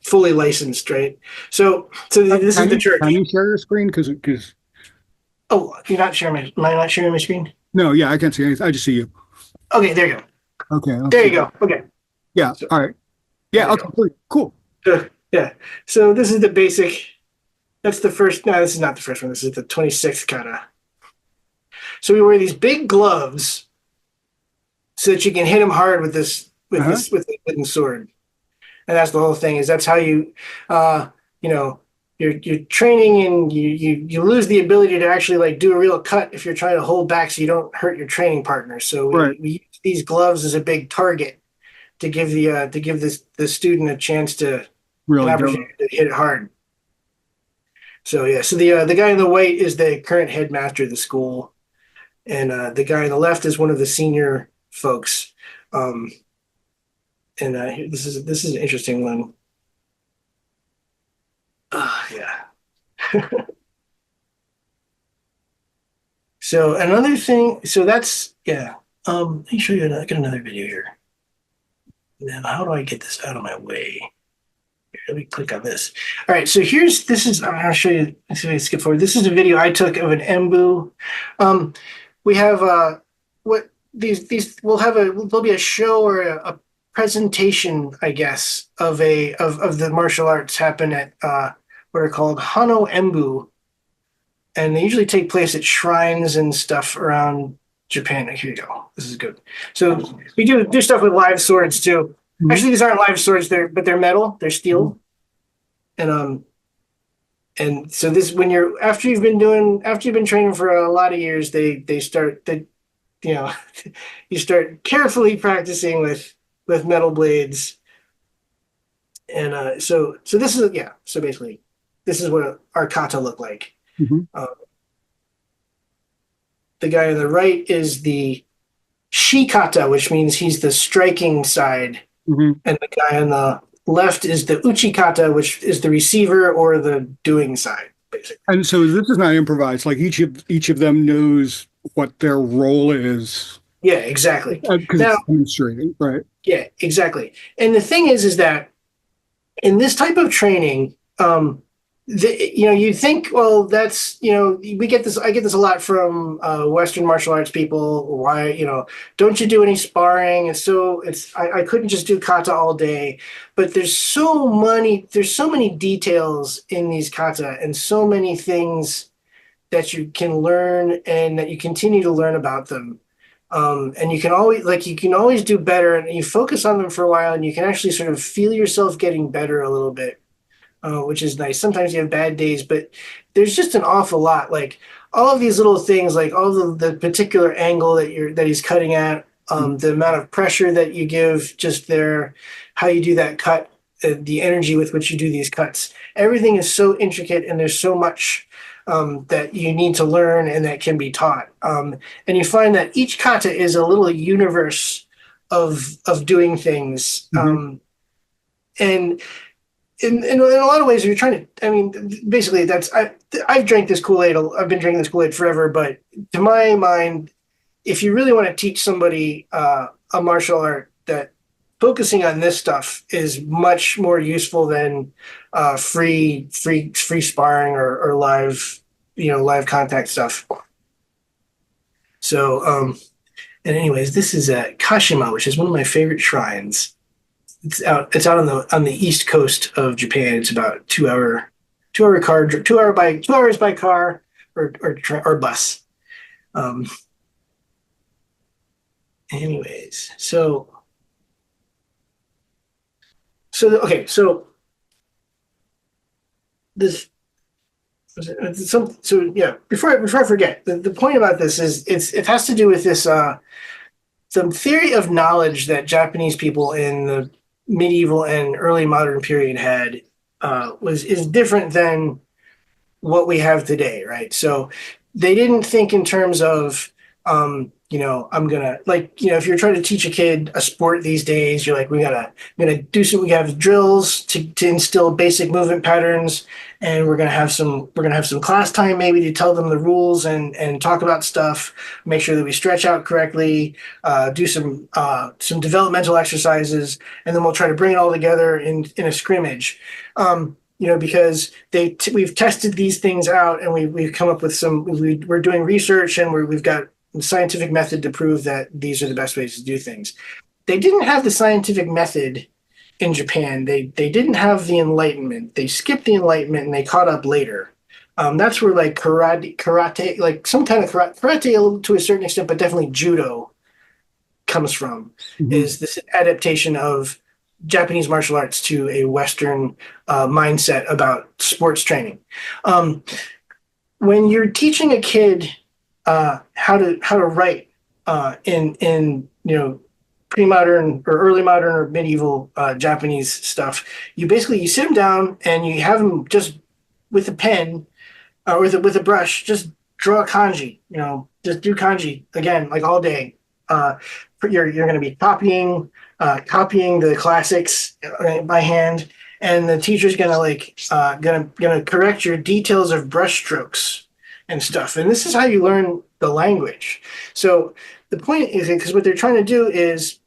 fully licensed, right? So this is the Can church. you share your screen? Because Oh, you're not sharing my. Am I not sharing my screen? no, yeah, I can't see anything. I just see you. Okay, there you go. Okay, let's There you see. go. Okay, Yeah, so all right. there Yeah, you okay, go. cool. Yeah. So this is the basic. That's the first. No, this is not the first one. This is the 26th kata. So we wear these big gloves so that you can hit them hard with this Uh-huh. with the wooden sword. And that's the whole thing. Is that's how you, uh, you know, you're training and you lose the ability to actually like do a real cut if you're trying to hold back so you don't hurt your training partner. So Right. we use these gloves as a big target to give this the student a chance to an Really go. opportunity to hit it hard. So yeah, so the guy in the white is the current headmaster of the school, and the guy on the left is one of the senior folks. Um, and this is an interesting one. Yeah. So another thing, so that's yeah. Let me show you. I got another video here. Now, how do I get this out of my way? Here, let me click on this. All right, so here's this is. I'm going to show you. Let's see if I skip forward. This is a video I took of an embu. Um, we have what these we'll have a there'll be a show or a presentation, I guess, of a of the martial arts happen at what are called Hano Embu, and they usually take place at shrines and stuff around Japan. Here you go. This is good. So we do stuff with live swords too. Mhm. Actually, these aren't live swords. They're metal. They're Mhm. steel. And so this when you're after you've been training for a lot of years, they start they you know you start carefully practicing with metal blades. And so this is yeah. So basically, this is what our kata look like. Mhm. Uh, the guy on the right is the shikata, which means he's the striking side, Mhm. and the guy on the left is the uchikata, which is the receiver or the doing side, basically. And so this is not improvised. Like each of them knows what their role is Yeah, exactly. because Now, it's demonstrating, right? yeah, exactly. And the thing is that in this type of training, you think, well, that's we get this. I get this a lot from Western martial arts people. Why, don't you do any sparring? And so I couldn't just do kata all day, but there's so many details in these kata and so many things that you can learn and that you continue to learn about them. And you can always do better, and you focus on them for a while, and you can actually sort of feel yourself getting better a little bit, which is nice. Sometimes you have bad days, but there's just an awful lot. Like all of these little things, like all the particular angle that he's cutting at, Mhm. the amount of pressure that you give, just there, how you do that cut, the energy with which you do these cuts. Everything is so intricate, and there's so much that you need to learn and that can be taught. And you find that each kata is a little universe of doing things. Mhm. And in a lot of ways, you're trying to. I mean, basically, I've drank this Kool Aid. I've been drinking this Kool Aid forever. But to my mind, if you really want to teach somebody a martial art, that focusing on this stuff is much more useful than free sparring or live live contact stuff. So and anyways, this is at Kashima, which is one of my favorite shrines. It's out on the east coast of Japan. It's about 2 hour car 2 hours by car or bus. Um, anyways, okay, so this so yeah. Before I forget, the point about this is it has to do with this some theory of knowledge that Japanese people in the medieval and early modern period had is different than what we have today, right? So they didn't think in terms of I'm gonna like, if you're trying to teach a kid a sport these days, you're like, we have drills to instill basic movement patterns, and we're gonna have some class time maybe to tell them the rules and talk about stuff, make sure that we stretch out correctly, do some developmental exercises, and then we'll try to bring it all together in a scrimmage. Because we've tested these things out, and we've come up with we're doing research, and we've got scientific method to prove that these are the best ways to do things. They didn't have the scientific method in Japan. They didn't have the Enlightenment. They skipped the Enlightenment and they caught up later. That's where like karate, like some kind of karate to a certain extent, but definitely judo comes from. Hmm. Is this adaptation of Japanese martial arts to a Western mindset about sports training? Um, when you're teaching a kid how to write in pre-modern or early modern or medieval Japanese stuff, you sit them down and you have them just with a pen or with a brush just draw kanji. Just do kanji again like all day. Uh, you're going to be copying the classics by hand, and the teacher's gonna gonna correct your details of brush strokes and stuff. And this is how you learn the language. So the point is, because what they're trying to do is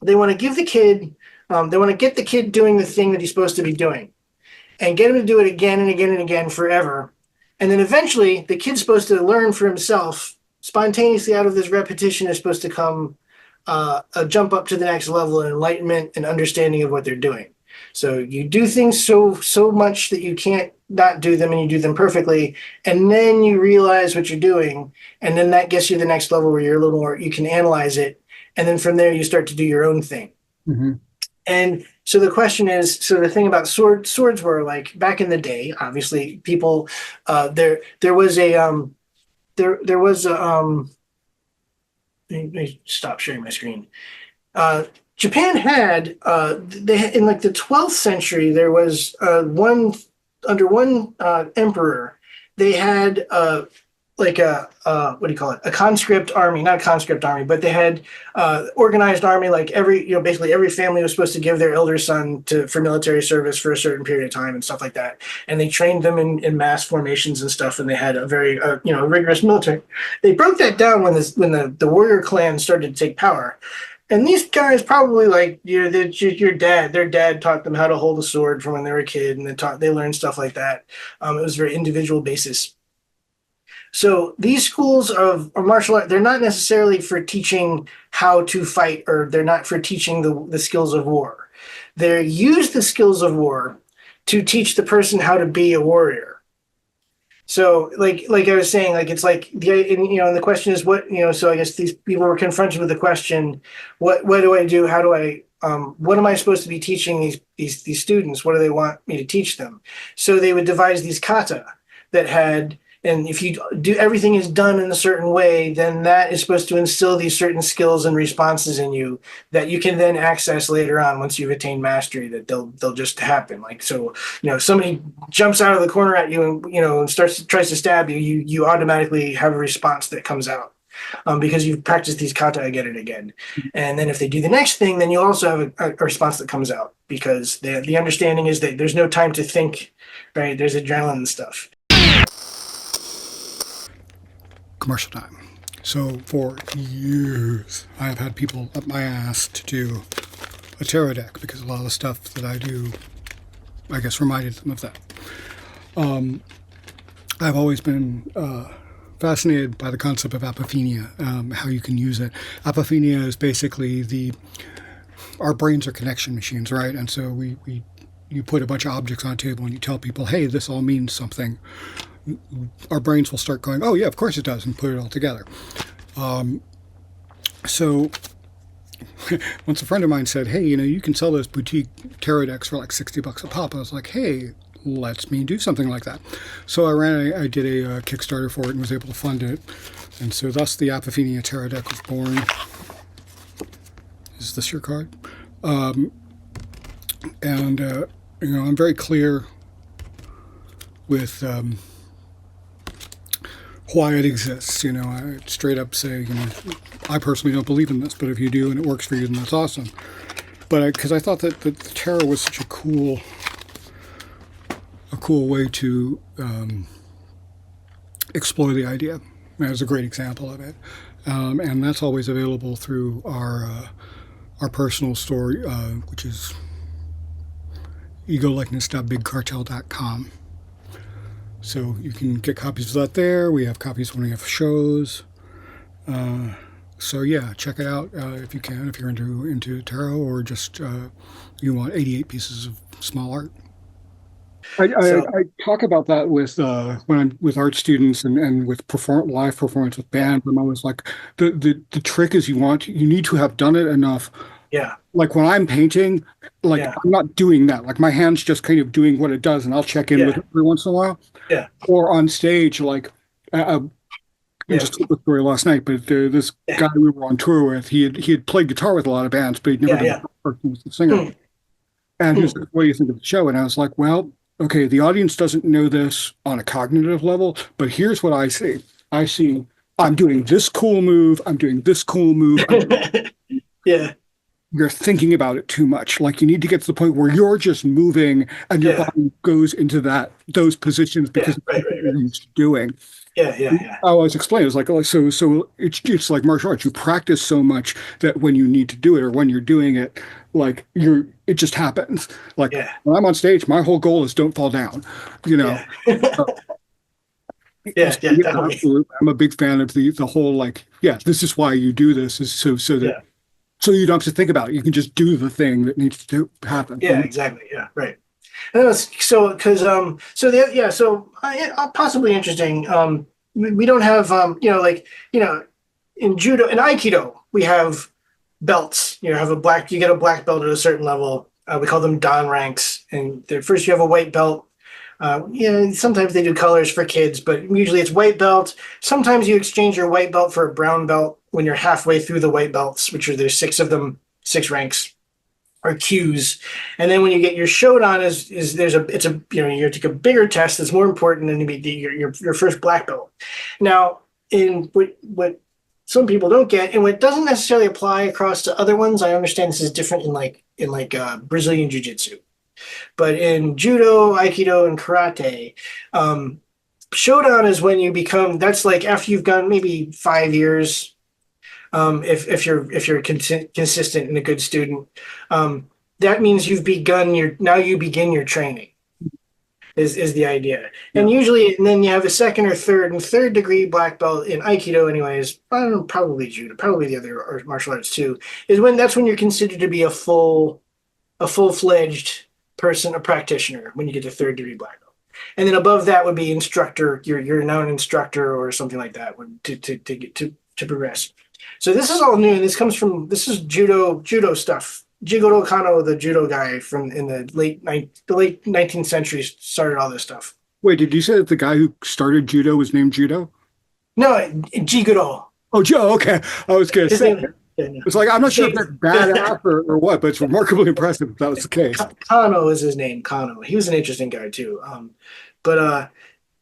they want to give the kid, they want to get the kid doing the thing that he's supposed to be doing, and get him to do it again and again and again forever. And then eventually, the kid's supposed to learn for himself spontaneously. Out of this repetition is supposed to come a jump up to the next level of enlightenment and understanding of what they're doing. So you do things so much that you can't not do them, and you do them perfectly, and then you realize what you're doing, and then that gets you the next level where you're a little more, you can analyze it, and then from there you start to do your own thing. Hmm. And so the question is, so the thing about swords were like back in the day, obviously people, there was a there was a let me stop sharing my screen. Uh, Japan had in like the 12th century there was one under one emperor. They had like a what do you call it, a conscript army, not a conscript army, but they had organized army. Like basically every family was supposed to give their elder son for military service for a certain period of time and stuff like that, and they trained them in mass formations and stuff, and they had a very rigorous military. They broke that down when the warrior clan started to take power. And these guys probably like their dad taught them how to hold a sword from when they were a kid, and they learned stuff like that. It was a very individual basis. So these schools of martial art, they're not necessarily for teaching how to fight, or they're not for teaching the skills of war. They use the skills of war to teach the person how to be a warrior. So like I was saying, like it's like and the question is so I guess these people were confronted with the question, what do I do? How do I what am I supposed to be teaching these students? What do they want me to teach them? So they would devise these kata that had, and if you do everything is done in a certain way, then that is supposed to instill these certain skills and responses in you that you can then access later on once you've attained mastery. That they'll just happen. Like so, somebody jumps out of the corner at you and tries to stab you, you automatically have a response that comes out. Because you've practiced these kata again and again. And then if they do the next thing, then you also have a response that comes out, because the understanding is that there's no time to think, right? There's adrenaline and stuff. Commercial time. So for years, I have had people up my ass to do a tarot deck, because a lot of the stuff that I do, I guess, reminded them of that. I've always been fascinated by the concept of apophenia, how you can use it. Apophenia is basically our brains are connection machines, right? And so you put a bunch of objects on a table and you tell people, hey, this all means something. Our brains will start going, oh yeah, of course it does, and put it all together. So once a friend of mine said, hey, you can sell those boutique tarot decks for like $60 a pop. I was like, hey, let's me do something like that. So I did a Kickstarter for it and was able to fund it. And so thus the Apophenia Tarot deck was born. Is this your card? And I'm very clear with why it exists. I straight up say, I personally don't believe in this, but if you do and it works for you, then that's awesome. But because I thought that the tarot was such a cool way to explore the idea. That was a great example of it, and that's always available through our personal store, which is egolikeness.bigcartel.com. So you can get copies of that there. We have copies when we have shows. So yeah, check it out if you can, if you're into tarot or just you want 88 pieces of small art. So I talk about that with when I'm with art students and with live performance with yeah, bands. I'm always like the trick is you need to have done it enough. yeah, Like when I'm painting, like yeah, I'm not doing that. Like my hand's just kind of doing what it does, and I'll check in with yeah, it every once in a while. yeah, Or on stage, like uh, I yeah, just told the story last night, but this yeah, guy we were on tour with, he had played guitar with a lot of bands, but he'd never yeah, been yeah. a person with the singer. Hmm, And he was hmm. like, "What do you think of the show?" And I was like, "Well, okay, the audience doesn't know this on a cognitive level, but here's what I see. I see I'm doing this cool move. I'm doing this cool move. Yeah, You're thinking about it too much. Like you need to get to the point where you're just moving and your yeah, body goes into those positions yeah. because Right, it's what right, you're right. used to doing." Yeah, yeah, yeah, I always explain it's like so it's like martial arts. You practice so much that when you need to do it or when you're doing it, like it just happens. Like yeah, when I'm on stage, my whole goal is don't fall down. You know. yeah, So, yeah, yeah. yeah, Definitely. absolutely. I'm a big fan of the whole like yeah, this is why you do this is so that Yeah, so you don't have to think about it. You can just do the thing that needs to happen. yeah, exactly. Yeah, right. And it was, so because so the yeah so possibly interesting. We don't have like in judo and aikido we have belts. You get a black belt at a certain level. We call them dan ranks, and first you have a white belt. Sometimes they do colors for kids, but usually it's white belt. Sometimes you exchange your white belt for a brown belt when you're halfway through the white belts, which are there's six of them, six ranks or cues. And then when you get your shodan is there's a it's a you take a bigger test that's more important than your first black belt. Now, in what some people don't get, and what doesn't necessarily apply across to other ones, I understand this is different in Brazilian jiu-jitsu. But in judo, aikido, and karate, shodan is when you become. That's like after you've gone maybe 5 years. If you're consistent and a good student, that means you begin your training. Is the idea, Yeah. and then you have a second or third degree black belt in aikido. Anyways, I don't know, probably judo, probably the other martial arts too. That's when you're considered to be a full-fledged person, a practitioner, when you get to third degree black belt. And then above that would be instructor. You're now an instructor or something like that to get to progress. So this is all new. This is judo stuff. Jigoro Kano, the judo guy from in the late 19th century, started all this stuff. Wait, did you say that the guy who started judo was named Judo? No, Jigoro. Oh, Joe. Okay, I was gonna His say. name. Yeah, no. It's like I'm not His sure if name. that's badass or what, but it's remarkably impressive if that was the case. Kano is his name. Kano. He was an interesting guy too. But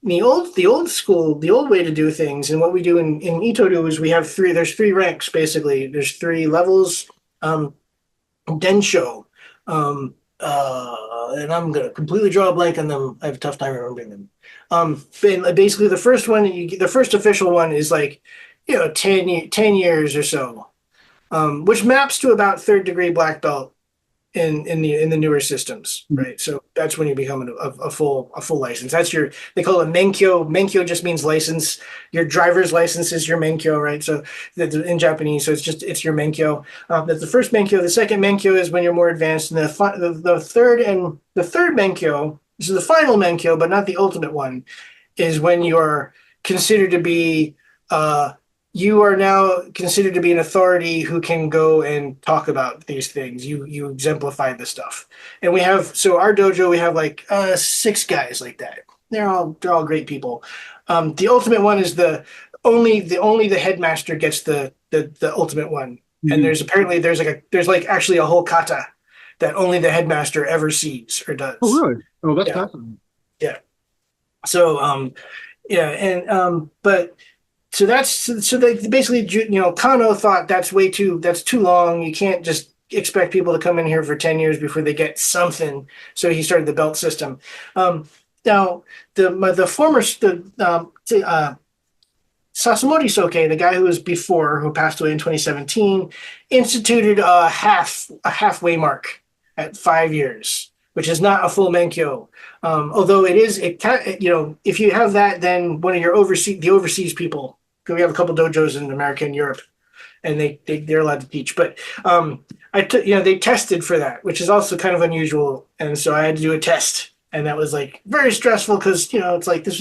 the old way to do things, and what we do in Itodo is we have three. There's three ranks basically. There's three levels. Densho, and I'm gonna completely draw a blank on them. I have a tough time remembering them. And basically the first one, the first official one is like 10 years or so, which maps to about third degree black belt in the newer systems, right? So that's when you become a full license. They call it menkyo. Menkyo just means license. Your driver's license is your menkyo, right? So in Japanese, so it's your menkyo. That's the first menkyo. The second menkyo is when you're more advanced, and the third menkyo, this is the final menkyo, but not the ultimate one, is when you're considered to be you are now considered to be an authority who can go and talk about these things. You exemplify the stuff. And our dojo, we have like six guys like that. They're all great people. The ultimate one is only the headmaster gets the ultimate one. And Mhm. there's actually a whole kata that only the headmaster ever sees or Oh, does. really? Oh, that's Yeah. fascinating. Yeah. So Yeah, and but so that's so they basically, Kano thought that's too long. You can't just expect people to come in here for 10 years before they get something. So he started the belt system. Now the former Sasamori Soke, the guy who was before, who passed away in 2017, instituted a halfway mark at 5 years, which is not a full menkyo. Although it is, if you have that, then one of your overseas people, because we have a couple dojos in America and Europe, and they're allowed to teach. But they tested for that, which is also kind of unusual, and so I had to do a test, and that was like very stressful because it's like this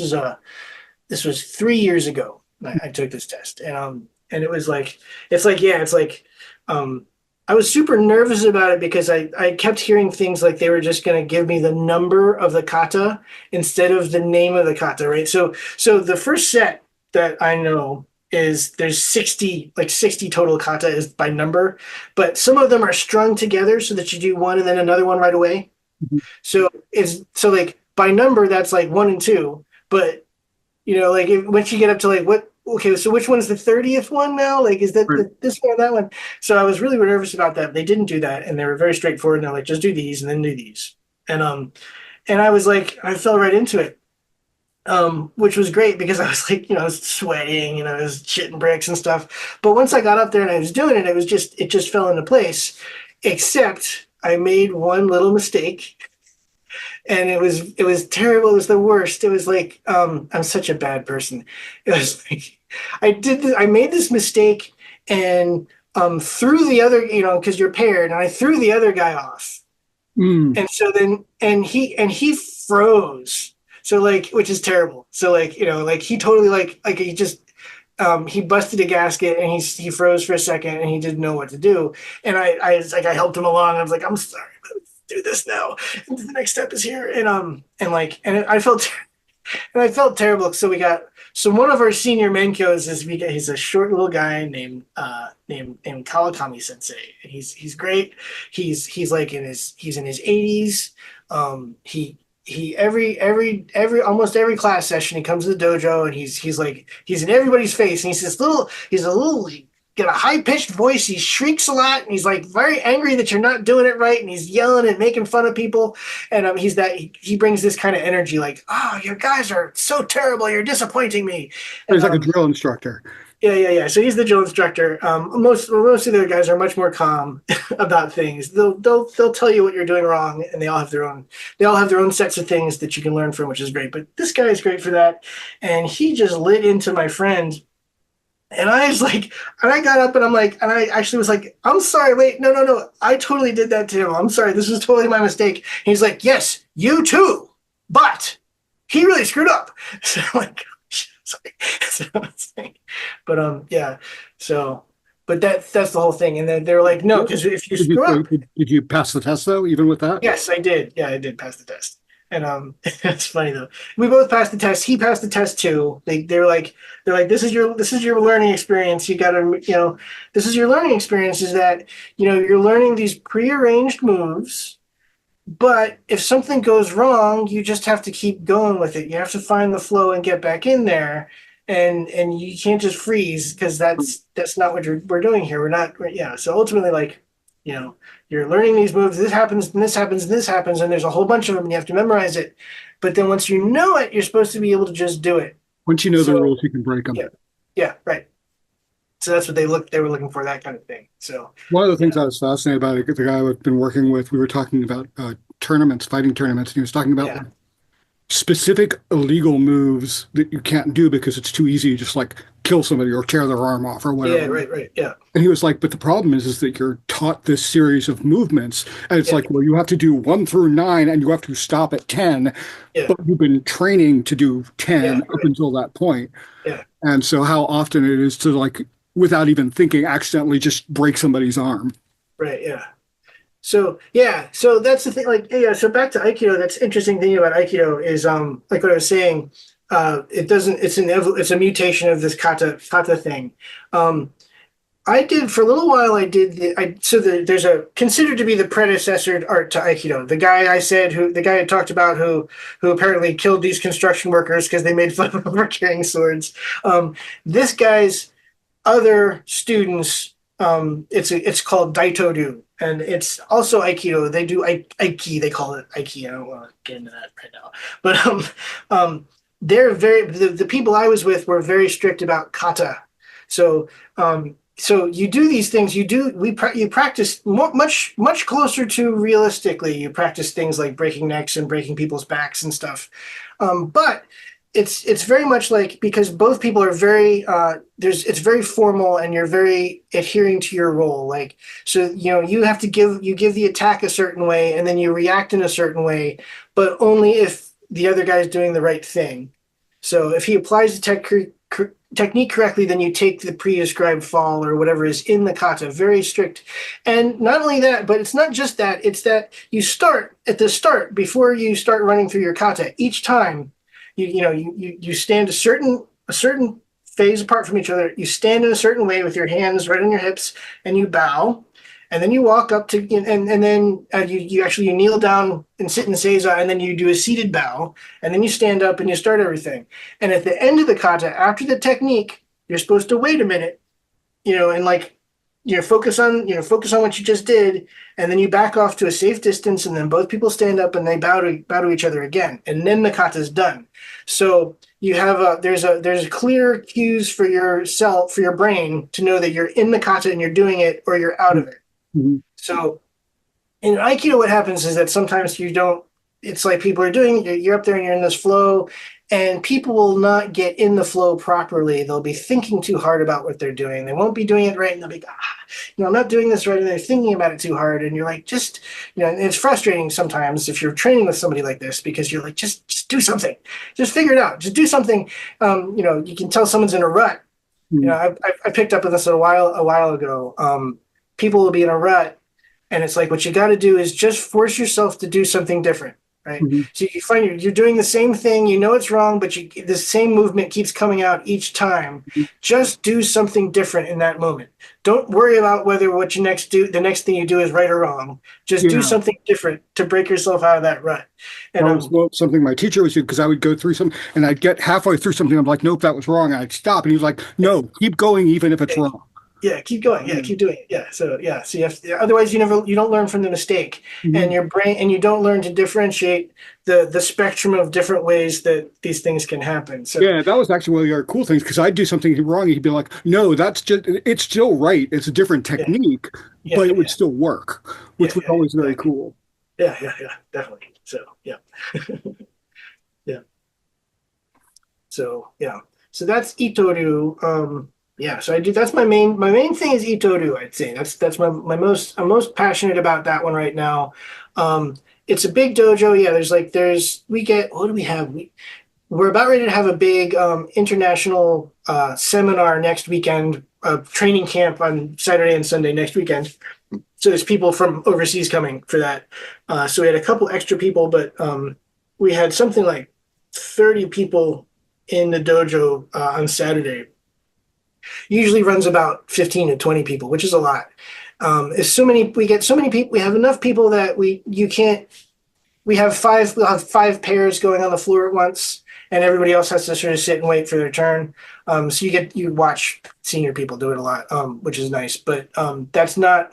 was 3 years ago. I took this test, and it was like um, I was super nervous about it because I kept hearing things like they were just going to give me the number of the kata instead of the name of the kata, right? So the first set that I know is there's 60 total kata is by number, but some of them are strung together so that you do one and then another one right away. Mhm. So like by number that's like one and two, but once you get up to like what, okay, so which one's the 30th one now? Like, is that Right. this one or that one? So I was really nervous about that. They didn't do that, and they were very straightforward. And they're like, just do these and then do these. And I was like, I fell right into it, which was great because I was like, I was sweating, I was shitting bricks and stuff. But once I got up there and I was doing it, it just fell into place. Except I made one little mistake and it was terrible. It was the worst. It was like I'm such a bad person. It was like I made this mistake and threw the other, because you're paired, and I threw the other guy off. Mm. And so then and he froze. So like, which is terrible. So like, like he totally like he just he busted a gasket and he froze for a second and he didn't know what to do. And I was like, I helped him along. I was like, I'm sorry, do this now. And the next step is here. And I felt terrible. So one of our senior menkyos he's a short little guy named Kawakami Sensei. And he's great. He's like he's in his 80s. He almost every class session he comes to the dojo and he's in everybody's face and he's a little like, got a high pitched voice. He shrieks a lot and he's like very angry that you're not doing it right and he's yelling and making fun of people. And he brings this kind of energy like, oh, you guys are so terrible, you're disappointing me. And He's like a drill instructor. yeah. So he's the drill instructor. Most of the other guys are much more calm about things. They'll tell you what you're doing wrong, and they all have their own sets of things that you can learn from, which is great. But this guy is great for that, and he just lit into my friend. And I was like, and I got up and and I actually was like, I'm sorry, wait, no, I totally did that to him. I'm sorry, this was totally my mistake. And he's like, yes, you too, but he really screwed up. So I'm like, sorry. So it's like, but yeah. So, but that's the whole thing. And then they were like, no, because if you Did you, screw up, did you pass the test though, even with that? yes, I did. Yeah, I did pass the test. And it's funny though. We both passed the test. He passed the test too. They're like this is your learning experience. You gotta this is your learning experience is that you're learning these prearranged moves, but if something goes wrong, you just have to keep going with it. You have to find the flow and get back in there, and you can't just freeze because that's not what we're doing here. We're not. Yeah. So ultimately, like you're learning these moves. This happens, and this happens, and this happens, and there's a whole bunch of them, and you have to memorize it. But then once you know it, you're supposed to be able to just do it. Once you know the So rules, you can break them. yeah, yeah, right. So that's what they were looking for, that kind of thing. So One of the things yeah, I was fascinated by, the guy I've been working with, we were talking about tournaments, fighting tournaments, and he was talking about yeah, specific illegal moves that you can't do because it's too easy to just like kill somebody or tear their arm off or yeah, whatever. right, yeah, And he was like, but the problem is that you're taught this series of movements, and it's yeah, like, well, you have to do 1 through 9, and you have to stop at 10, yeah, but you've been training to do yeah, 10 up right, until that point. yeah. And so, how often it is to like, without even thinking, accidentally just break somebody's arm. Right, yeah. So yeah, so that's the thing. Like yeah, so back to Aikido. That's the interesting thing about Aikido is like what I was saying. It doesn't. It's a mutation of this kata thing. Um, I did for a little while. I did there's a considered to be the predecessor art to Aikido. The guy I said the guy I talked about who apparently killed these construction workers because they made fun of him for carrying swords. This guy's other students, it's called Daito-do, and it's also Aikido. They do Aiki. They call it Aiki. I don't want to get into that right now, but they're the people I was with were very strict about kata. So so you do these things. You practice much closer to realistically. You practice things like breaking necks and breaking people's backs and stuff. But it's very much like because both people are very it's very formal and you're very adhering to your role. Like so you have to give the attack a certain way and then you react in a certain way, but only if the other guy is doing the right thing. So if he applies the technique correctly, then you take the pre-ascribed fall or whatever is in the kata. Very strict. And not only that, but it's not just that. It's that you start at the start before you start running through your kata. Each time you stand a certain phase apart from each other. You stand in a certain way with your hands right on your hips and you bow. And then you walk up to and then you kneel down and sit in seiza, and then you do a seated bow, and then you stand up and you start everything. And at the end of the kata, after the technique, you're supposed to wait a minute, and like focus on what you just did, and then you back off to a safe distance, and then both people stand up and they bow to each other again, and then the kata is done. So you have there's clear cues for yourself, for your brain to know that you're in the kata and you're doing it or you're out of it. Mm-hmm. So in Aikido, what happens is that sometimes you don't, it's like people are doing, you're up there and you're in this flow, and people will not get in the flow properly. They'll be thinking too hard about what they're doing. They won't be doing it right. And they'll be, I'm not doing this right. And they're thinking about it too hard. And you're like, and it's frustrating sometimes if you're training with somebody like this, because you're like, just do something, just figure it out, just do something. You can tell someone's in a rut. Mm-hmm. I picked up on this a while ago. People will be in a rut, and it's like what you got to do is just force yourself to do something different, right? Mm-hmm. So you find you're doing the same thing, it's wrong, but the same movement keeps coming out each time. Just do something different in that moment. Don't worry about whether the next thing you do is right or wrong. Just do Yeah. something different to break yourself out of that rut. And That was something my teacher was doing because I would go through something and I'd get halfway through something. I'm like, nope, that was wrong. And I'd stop and he was like, no, keep going even if it's wrong. yeah, keep going. Yeah, keep doing it. Yeah. So otherwise you don't learn from the mistake, Mm-hmm. and your brain, and you don't learn to differentiate the spectrum of different ways that these things can happen. So Yeah, that was actually one of the cool things because I'd do something wrong and he'd be like, no, it's still right. It's a different yeah, technique, yeah, but it would yeah, still work, yeah, which was yeah, always very exactly. cool. Yeah, definitely. So yeah, yeah. So yeah. So that's Itoru. Yeah, so I do. That's my main thing is Itoru. I'd say that's my most I'm most passionate about that one right now. It's a big dojo. Yeah, we get what do we have? We're about ready to have a big international seminar next weekend, training camp on Saturday and Sunday next weekend. So there's people from overseas coming for that. So we had a couple extra people, but we had something like 30 people in the dojo on Saturday. Usually runs about 15 to 20 people, which is a lot. We get so many people, we have enough people that we'll have five pairs going on the floor at once, and everybody else has to sort of sit and wait for their turn. So you watch senior people do it a lot, which is nice, but that's not,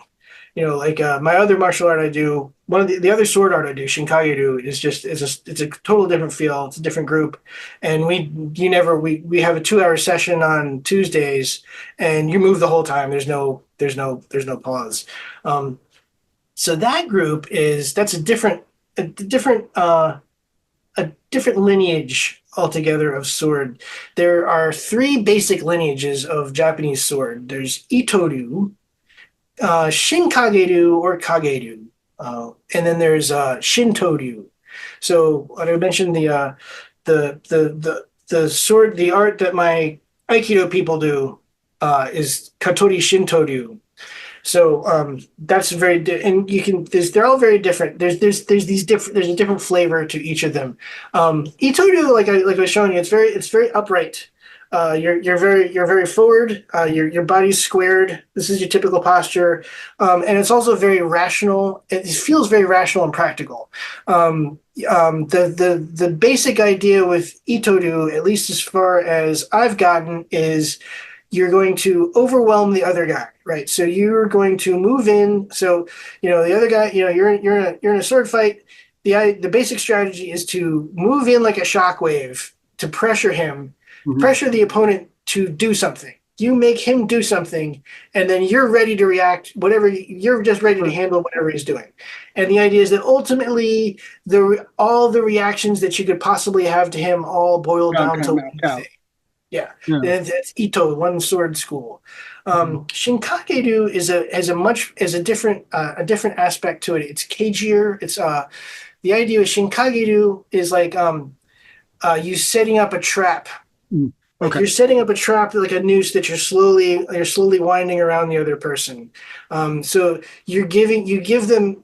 like my other martial art I do, one of the other sword art I do, Shinkagyu, it's a total different feel. It's a different group, and we have a 2 hour session on Tuesdays, and you move the whole time. There's no pause. So that group that's a different lineage altogether of sword. There are three basic lineages of Japanese sword. There's Itoru, Shinkageru or Kageru, and then there's Shintoryu. So I mentioned the sword, the art that my Aikido people do is Katori Shintoryu. So that's and they're all very different. There's a different flavor to each of them. Itoru, like I was showing you, it's very upright. you're very forward. Your body's squared. This is your typical posture, and it's also very rational. It feels very rational and practical. The basic idea with Itodu, at least as far as I've gotten, is you're going to overwhelm the other guy, right? So you're going to move in. So the other guy, you're in a sword fight. The basic strategy is to move in like a shockwave to pressure him, Mhm. pressure the opponent to do something. You make him do something, and then you're ready to react. Whatever you're just ready to Right. handle whatever he's doing. And the idea is that ultimately, all the reactions that you could possibly have to him all boil Yeah, down kind of to mapped one thing. out. Yeah, Yeah. that's Ito, one sword school. Mhm. Shinkageru is a different aspect to it. It's cagier. It's the idea with Shinkageru is like you setting up a trap. Mm. Like Okay. you're setting up a trap, like a noose that you're slowly winding around the other person. So you give them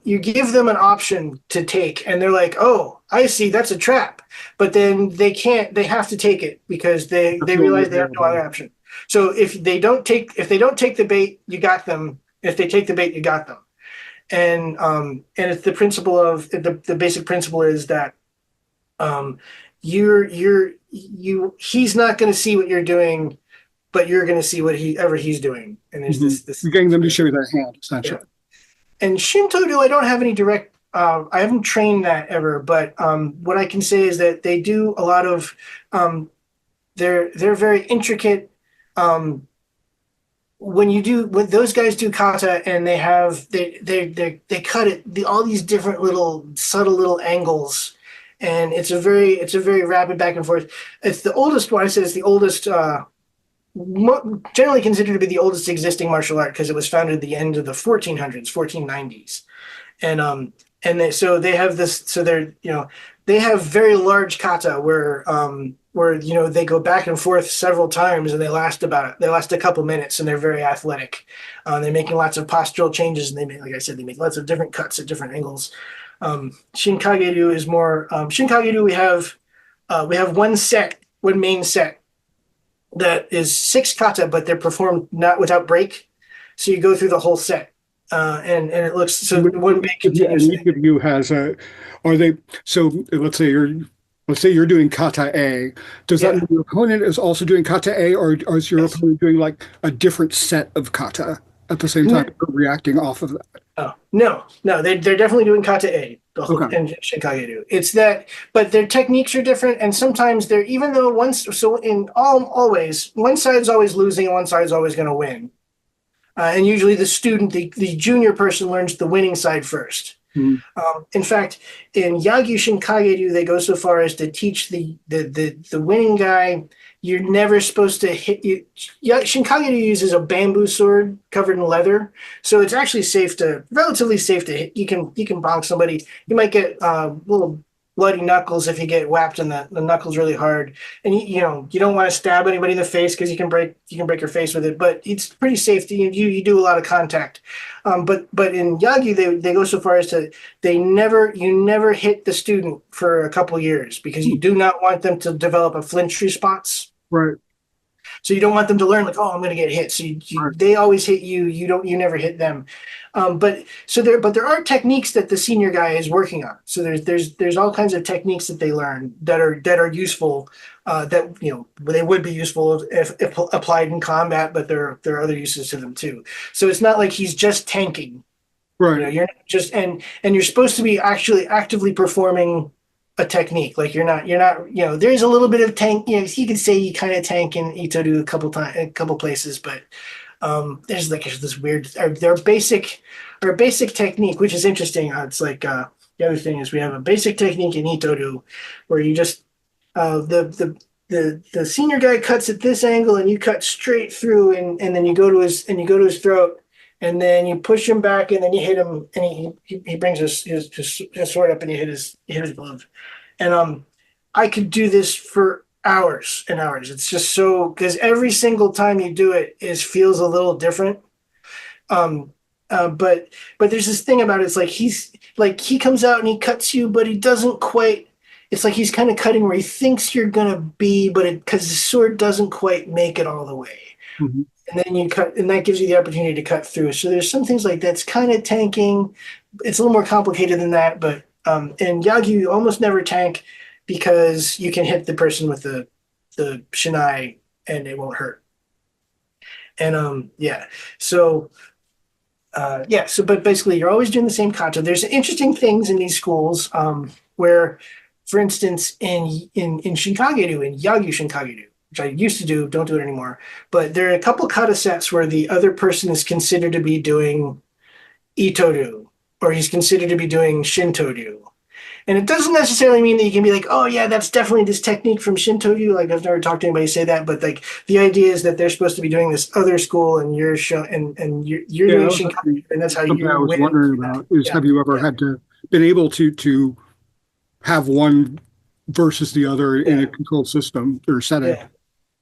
an option to take, and they're like, "Oh, I see, that's a trap." But then they can't. They have to take it because That's they the only realize they have no available. other option. So if they don't take the bait, you got them. If they take the bait, you got them. And it's the principle of the basic principle is that um, he's not going to see what you're doing, but you're going to see what he's doing. And there's Mhm. this You're getting them to weird, show you their hand, yeah. essentially. And Shinto do I don't have any direct. I haven't trained that ever, but what I can say is that they do a lot of. They're very intricate. Um, when those guys do kata and they cut it all these different little subtle little angles, and it's a very rapid back and forth. It's the oldest one. I said it's the oldest, generally considered to be the oldest existing martial art because it was founded at the end of the 1400s, 1490s. And they have this, so they have very large kata where they go back and forth several times, and they last a couple minutes, and they're very athletic. They're making lots of postural changes, and like I said, they make lots of different cuts at different angles. Shinkageru is more Shinkageru. We have one main set that is six kata, but they're performed not without break. So you go through the whole set, and it looks so one big And continuous each thing. of you has a, are they, so let's say you're doing kata A. Does that Yeah. mean your opponent is also doing kata A, or is your Yes. opponent doing like a different set of kata at the same time, reacting off of that? Oh no, they're definitely doing kata A the whole Okay. and Shinkai do. It's that, but their techniques are different, and sometimes they're even though in always one side's always losing and one side's always going to win. And usually the junior person learns the winning side first. Mhm. In fact, in Yagyu Shinkageru, they go so far as to teach the winning guy you're never supposed to hit you. Shinkageru uses a bamboo sword covered in leather, so it's actually relatively safe to hit. You can bonk somebody. You might get little bloody knuckles if you get whacked in the knuckles really hard, and you don't want to stab anybody in the face because you can break your face with it. But it's pretty safe. You do a lot of contact. But in Yagi, they go so far as to you never hit the student for a couple years because you do not want them to develop a flinch response. Right. So you don't want them to learn like, oh, I'm going to get hit. So Right. they always hit you. You never hit them. But there are techniques that the senior guy is working on. So there's all kinds of techniques that they learn that are useful. That they would be useful if applied in combat, but there are other uses to them too. So it's not like he's just tanking. Right. You're not just and you're supposed to be actually actively performing a technique. Like you're not. There's a little bit of tank. You could say you kind of tank in Itodu a couple places, but there's like this weird. Our basic technique, which is interesting. It's like the other thing is we have a basic technique in Itodu where you just the senior guy cuts at this angle and you cut straight through and then you go to his throat and then you push him back and then you hit him and he brings his sword up and you hit his glove. And I could do this for hours and hours. It's just so because every single time you do it is feels a little different. Um, but there's this thing about it. It's like he comes out and he cuts you, but he doesn't quite. it's like he's kind of cutting where he thinks you're gonna be, but because the sword doesn't quite make it all the way. Mhm. And then you cut, and that gives you the opportunity to cut through. So there's some things like that's kind of tanking. It's a little more complicated than that, but in Yagi you almost never tank because you can hit the person with the shinai and it won't hurt. And yeah, so yeah, so but basically you're always doing the same kata. There's interesting things in these schools where, for instance, in Shinkageru, in Yagyu Shinkageru, which I used to do, don't do it anymore, but there are a couple kata sets where the other person is considered to be doing Itoru, or he's considered to be doing Shintoru. And it doesn't necessarily mean that you can be like, oh yeah, that's definitely this technique from Shinto-ryu. Like I've never talked to anybody say that, but like the idea is that they're supposed to be doing this other school, and you're Yeah, doing that was Shinkaku, actually and that's how something I you was win. wondering about is Yeah, have you ever yeah, had to been able to have one versus the other in a yeah, controlled system or setting? yeah,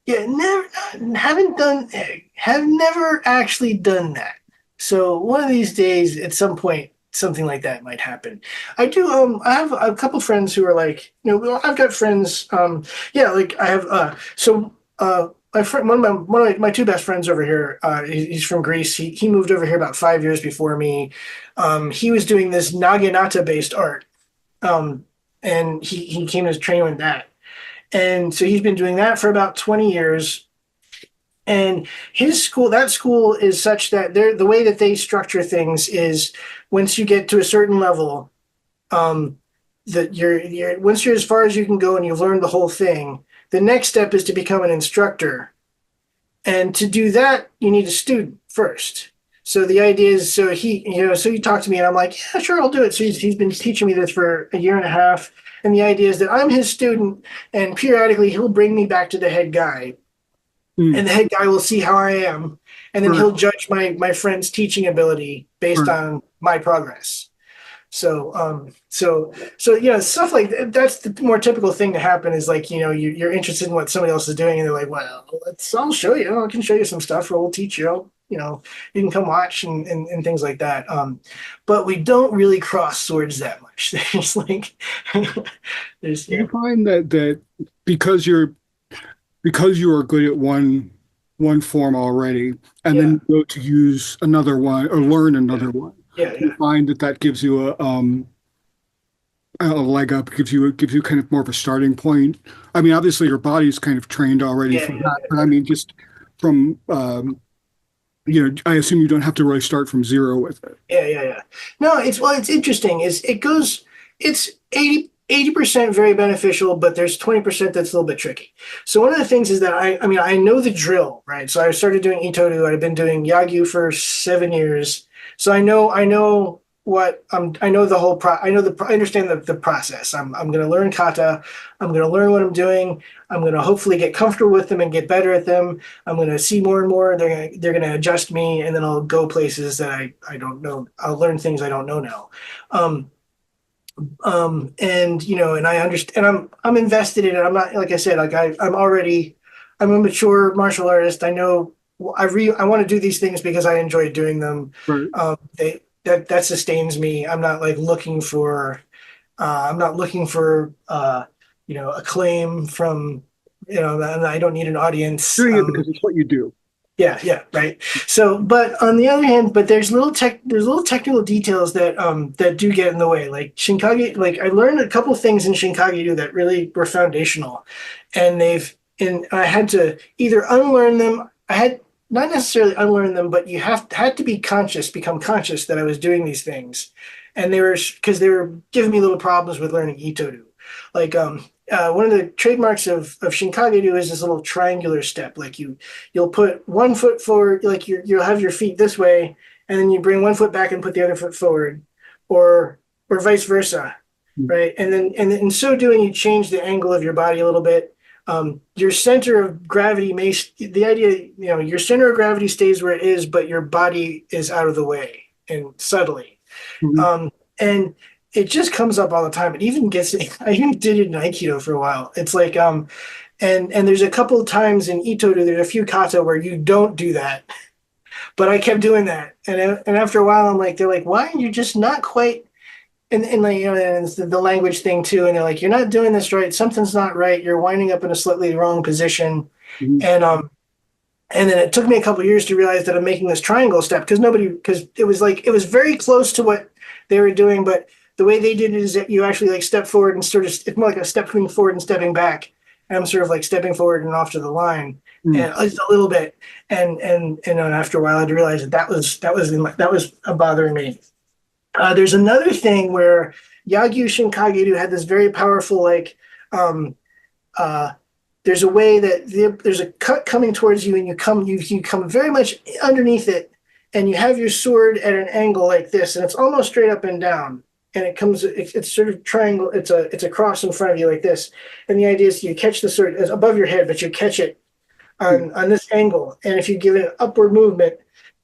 yeah. Never, haven't done, have never actually done that. So one of these days, at some point, something like that might happen. I do. I have a couple friends who are like, well, I've got friends. Yeah, like I have. My friend, one of my two best friends over here. He's from Greece. He moved over here about 5 years before me. He was doing this naginata based art. And he came as a trainer in that. And so he's been doing that for about 20 years. And his school, that school is such that the way that they structure things is once you get to a certain level, um, that you're once you're as far as you can go and you've learned the whole thing, the next step is to become an instructor. And to do that, you need a student first. So the idea is, so he talked to me and I'm like, yeah, sure, I'll do it. So he's been teaching me this for a year and a half. And the idea is that I'm his student and periodically he'll bring me back to the head guy, Mm, and the head guy will see how I am, and then right, he'll judge my friend's teaching ability based right. on my progress. So yeah, stuff like that, that's the more typical thing to happen is like you're interested in what somebody else is doing, and they're like, well, I'll show you. I can show you some stuff, or we'll teach you. You can come watch and things like that. But we don't really cross swords that much. There's like there's Do yeah you find that because you are good at one form already, and then yeah you go to use another one or learn yeah another one, yeah do you yeah. find that gives you a leg up, gives you kind of more of a starting point? I mean, obviously your body's kind of trained already Yeah, for yeah, that, but I mean, just from I assume you don't have to really start from zero with it. yeah, yeah, yeah. No, it's interesting. It's 80% very beneficial, but there's 20% that's a little bit tricky. So one of the things is that I mean I know the drill, right? So I started doing Itodu. I've been doing Yagyu for 7 years. So I know what I know the whole I understand the process. I'm gonna learn kata. I'm gonna learn what I'm doing. I'm gonna hopefully get comfortable with them and get better at them. I'm going to see more and more. They're going to adjust me, and then I'll go places that I don't know. I'll learn things I don't know now. Um, and and I understand. And I'm invested in it. I'm not like I said. Like I'm a mature martial artist. I know. I want to do these things because I enjoy doing them. Right. That sustains me. I'm not like looking for. I'm not looking for acclaim from and I don't need an audience. Doing it because it's what you do. Yeah, yeah, right. So, but on the other hand, but there's little technical details that do get in the way. Like Shinkage, like I learned a couple things in Shinkage that really were foundational, and I had to either unlearn them. I had not necessarily unlearn them, but you had to become conscious that I was doing these things, and they were giving me little problems with learning Itodu. Like one of the trademarks of Shinkageru is this little triangular step. Like you'll put one foot forward, like you'll have your feet this way, and then you bring one foot back and put the other foot forward, or vice versa, right? And then in so doing, you change the angle of your body a little bit. Your center of gravity the idea, your center of gravity stays where it is, but your body is out of the way and subtly. Mhm. And it just comes up all the time. It even gets, I even did it in Aikido for a while. It's like, and there's a couple of times in Itodo, there's a few kata where you don't do that, but I kept doing that. And after a while, I'm like, they're like, why are you just not quite? and like, you know, and it's the language thing too. And they're like, you're not doing this right. Something's not right. You're winding up in a slightly wrong position. Mhm. And then it took me a couple of years to realize that I'm making this triangle step because it was like, it was very close to what they were doing. But the way they did it is that you actually like step forward and sort of, it's more like a step coming forward and stepping back. And I'm sort of like stepping forward and off to the line Mhm. and just a little bit. And after a while, I had to realize that was bothering me. There's another thing where Yagyu Shinkageru had this very powerful um, uh, there's a way that there's a cut coming towards you, and you come very much underneath it, and you have your sword at an angle like this, and it's almost straight up and down, and it's sort of triangle. It's a cross in front of you like this, and the idea is you catch the sword it's above your head, but you catch it on this angle, and if you give it an upward movement,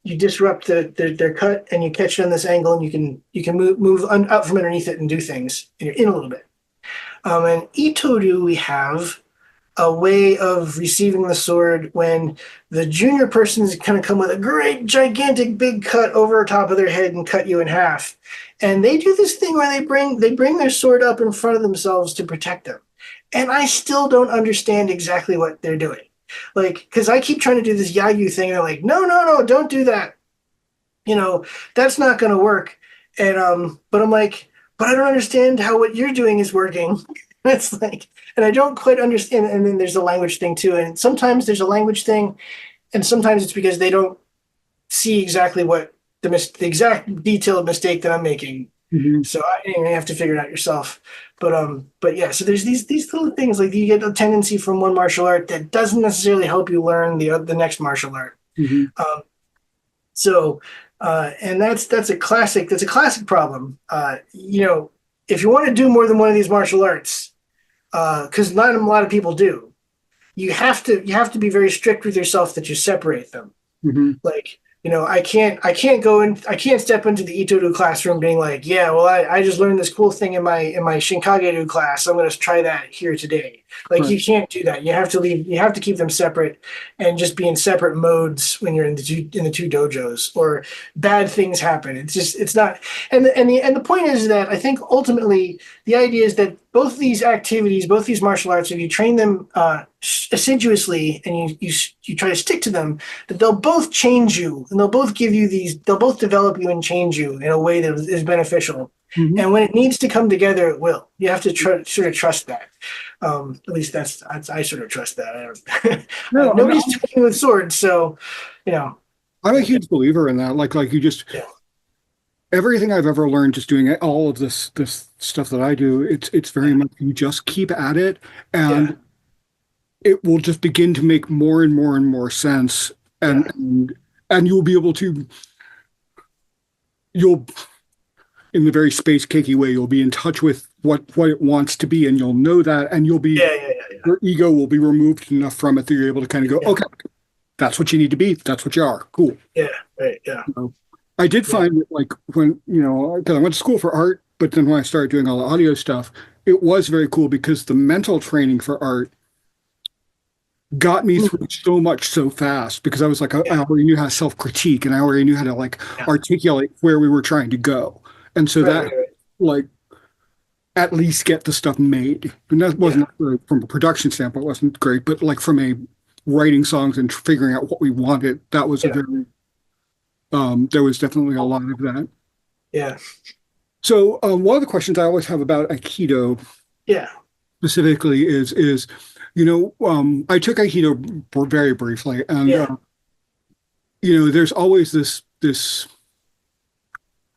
you disrupt their cut, and you catch it on this angle, and you can move out from underneath it and do things, and you're in a little bit. And Itoru, we have a way of receiving the sword when the junior person is kind of come with a great gigantic big cut over top of their head and cut you in half. And they do this thing where they bring their sword up in front of themselves to protect them. And I still don't understand exactly what they're doing. Like, because I keep trying to do this Yayu thing, and they're like, no, no, no, don't do that. You know, that's not going to work. And but I'm like, but I don't understand how what you're doing is working. It's like, and I don't quite understand. And then there's a language thing too. And sometimes there's a language thing, and sometimes it's because they don't see exactly what the exact detailed mistake that I'm making. Mhm. So you have to figure it out yourself. But yeah. So there's these little things like you get a tendency from one martial art that doesn't necessarily help you learn the next martial art. Mhm. Um, so and that's a classic. That's a classic problem. If you want to do more than one of these martial arts, because not a lot of people do, you have to be very strict with yourself that you separate them. Mhm. Like, I can't step into the Itodo classroom being like, yeah, well, I just learned this cool thing in my Shinkageru class. I'm going to try that here today. Like, Right. you can't do that. You have to keep them separate and just be in separate modes when you're in the two dojos, or bad things happen. It's not. And the point is that I think ultimately the idea is that both these activities, both these martial arts, if you train them assiduously and you try to stick to them, that they'll both change you, and they'll both develop you and change you in a way that is beneficial. Mhm. And when it needs to come together, it will. You have to sort of trust that. At least I sort of trust that. No, I mean, Nobody's talking with swords, so you know. I'm a huge believer in that. Like you just Yeah, everything I've ever learned just doing all of this stuff that I do, it's very yeah, much you just keep at it yeah, and it will just begin to make more and more and more sense yeah, and you'll be able to you'll in the very space cakey way you'll be in touch with what it wants to be and you'll know that and you'll be yeah, yeah, yeah, your ego will be removed enough from it that you're able to kind of go, yeah, okay, that's what you need to be. That's what you are. Cool. yeah, right, yeah, So I did yeah, find that like when, because I went to school for art, but then when I started doing all the audio stuff, it was very cool because the mental training for art got me through mhm, so much so fast because I was like, I yeah, already knew how to self-critique and I already knew how to like yeah, articulate where we were trying to go. And so right, that right, right, like at least get the stuff made. And that yeah, wasn't from a production standpoint, wasn't great, but like from a writing songs and figuring out what we wanted, that was a yeah, very there was definitely a lot of that. yeah, So one of the questions I always have about Aikido yeah, specifically is I took Aikido very briefly, and yeah, there's always this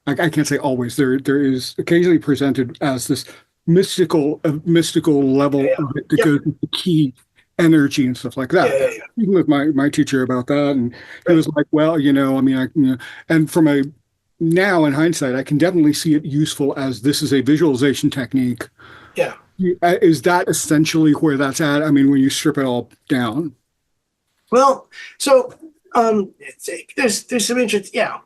I can't say always there is occasionally presented as this mystical level yeah, of it that yeah, goes into key energy and stuff like yeah, that. yeah, yeah, Even with my teacher about that, and he right, was like, well, I mean, and from a now in hindsight, I can definitely see it useful as this is a visualization technique. yeah. Is that essentially where that's at? I mean, when you strip it all down. Well, so there's some interest, yeah.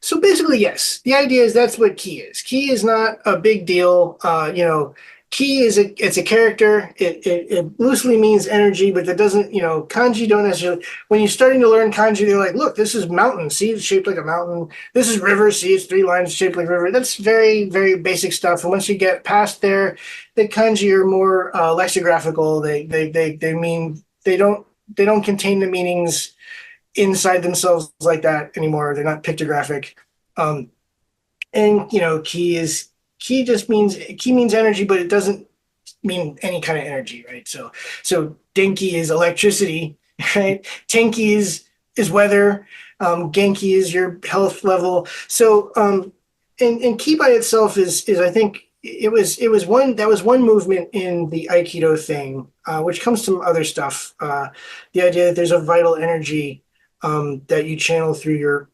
So basically, yes. The idea is that's what key is. Key is not a big deal. Ki is it's a character. It loosely means energy, but that doesn't, kanji don't necessarily. When you're starting to learn kanji, they're like, look, this is mountain. See, it's shaped like a mountain. This is river. See, it's three lines shaped like a river. That's very, very basic stuff. And once you get past there, the kanji are more lexicographical. They mean they don't contain the meanings inside themselves like that anymore. They're not pictographic. Um, and ki means energy, but it doesn't mean any kind of energy, right? So denki is electricity, right? Tenki is weather. Genki is your health level. So and ki by itself is I think it was one movement in the Aikido thing, which comes from other stuff. The idea that there's a vital energy that you channel through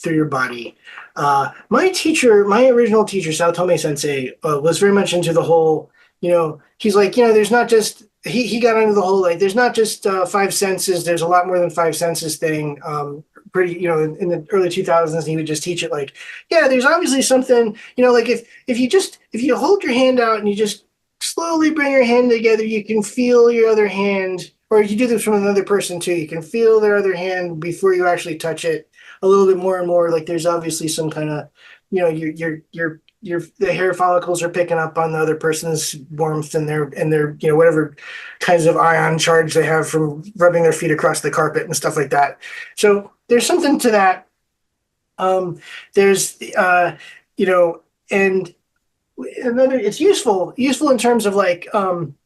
your body. My original teacher, Saotome Sensei, was very much into the whole, he's like, there's not just, he got into the whole, like, there's not just five senses, there's a lot more than five senses thing. Pretty, in the early 2000s, he would just teach it like, yeah, there's obviously something, like if you hold your hand out and you just slowly bring your hand together, you can feel your other hand, or you do this from another person too, you can feel their other hand before you actually touch it a little bit more and more. Like there's obviously some kind of, the hair follicles are picking up on the other person's warmth and their whatever kinds of ion charge they have from rubbing their feet across the carpet and stuff like that. So there's something to that. There's and another, it's useful in terms of like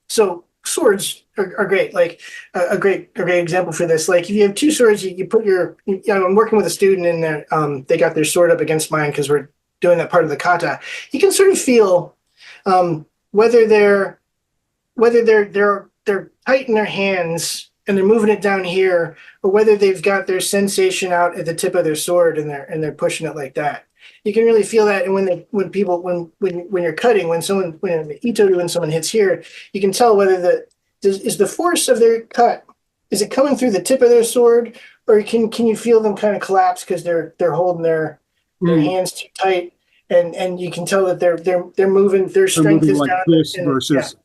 so swords are great. Like a great example for this. Like if you have two swords, you put I'm working with a student and they got their sword up against mine because we're doing that part of the kata. You can sort of feel whether they're tight in their hands and they're moving it down here, or whether they've got their sensation out at the tip of their sword and they're pushing it like that. You can really feel that. And when you're cutting, when Itoru, when someone hits here, you can tell whether is the force of their cut, is it coming through the tip of their sword, or can you feel them kind of collapse because they're holding their hands too tight, and you can tell that they're moving, their strength is like down. this versus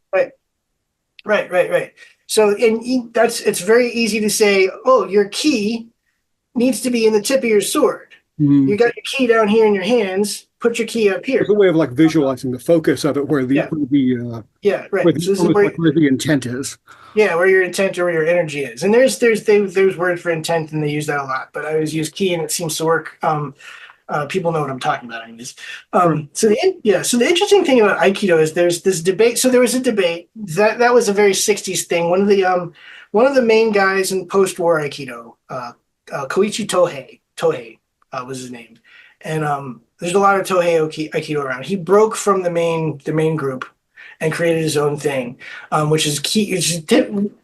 Right. So it's very easy to say, oh, your ki needs to be in the tip of your sword. You got your ki down here in your hands. Put your ki up here. It's a way of like visualizing the focus of it, where the right. Where the, so this is where the intent is. Yeah, where your intent or where your energy is. And there's words for intent, and they use that a lot. But I always use ki, and it seems to work. People know what I'm talking about, anyways. So the interesting thing about Aikido is there's this debate. So there was a debate that was a very '60s thing. One of the main guys in post-war Aikido, Koichi Tohei was his name, and there's a lot of Tohei Aikido around. He broke from the main group and created his own thing, which is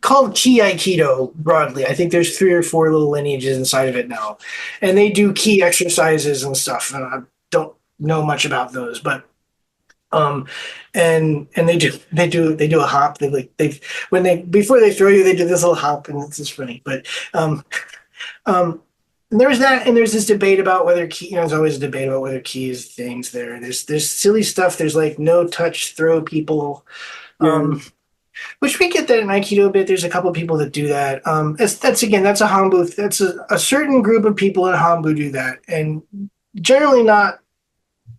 called Ki Aikido broadly. I think there's 3 or 4 little lineages inside of it now, and they do ki exercises and stuff. And I don't know much about those, but and they do a hop. Before they throw you, they do this little hop, and it's just funny. But and there's that, and there's this debate about whether ki, there's always a debate about whether ki is things there. There's silly stuff. There's like no touch throw people, which we get that in Aikido a bit. There's a couple of people that do that. That's a Hanbu. That's a certain group of people in Hanbu do that, and generally not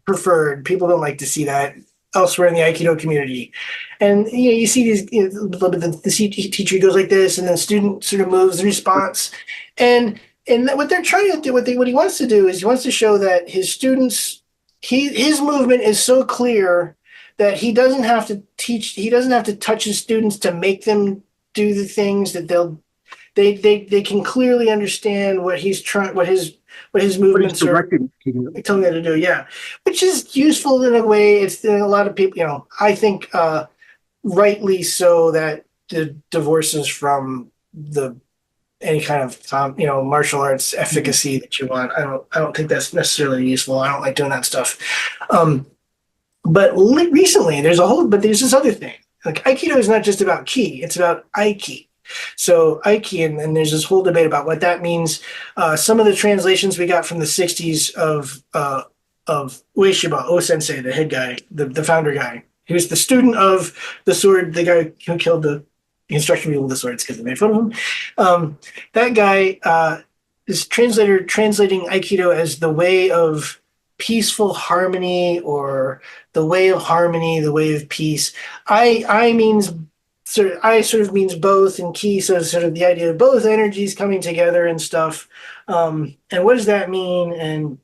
preferred. People don't like to see that elsewhere in the Aikido community. And you see these, the teacher goes like this, and then the student sort of moves in response, and what they're trying to do, what he wants to do is he wants to show that his students, his movement is so clear that he doesn't have to touch his students to make them do the things that they can clearly understand what his movements are telling them to do. Yeah, which is useful in a way. It's a lot of people, I think rightly so, that the divorces from any kind of martial arts efficacy that you want. I don't think that's necessarily useful. I don't like doing that stuff. But recently there's this other thing. Like Aikido is not just about ki, it's about Aiki. So Aiki, and there's this whole debate about what that means. Some of the translations we got from the 60s of Ueshiba, O Sensei, the head guy, the founder guy, He was the student of the sword, the guy who killed the instruction people with the swords because they made fun of him. That guy is translating Aikido as the way of peaceful harmony or the way of harmony, the way of peace. I means I sort of means both, and ki so sort of the idea of both energies coming together and stuff. And what does that mean? And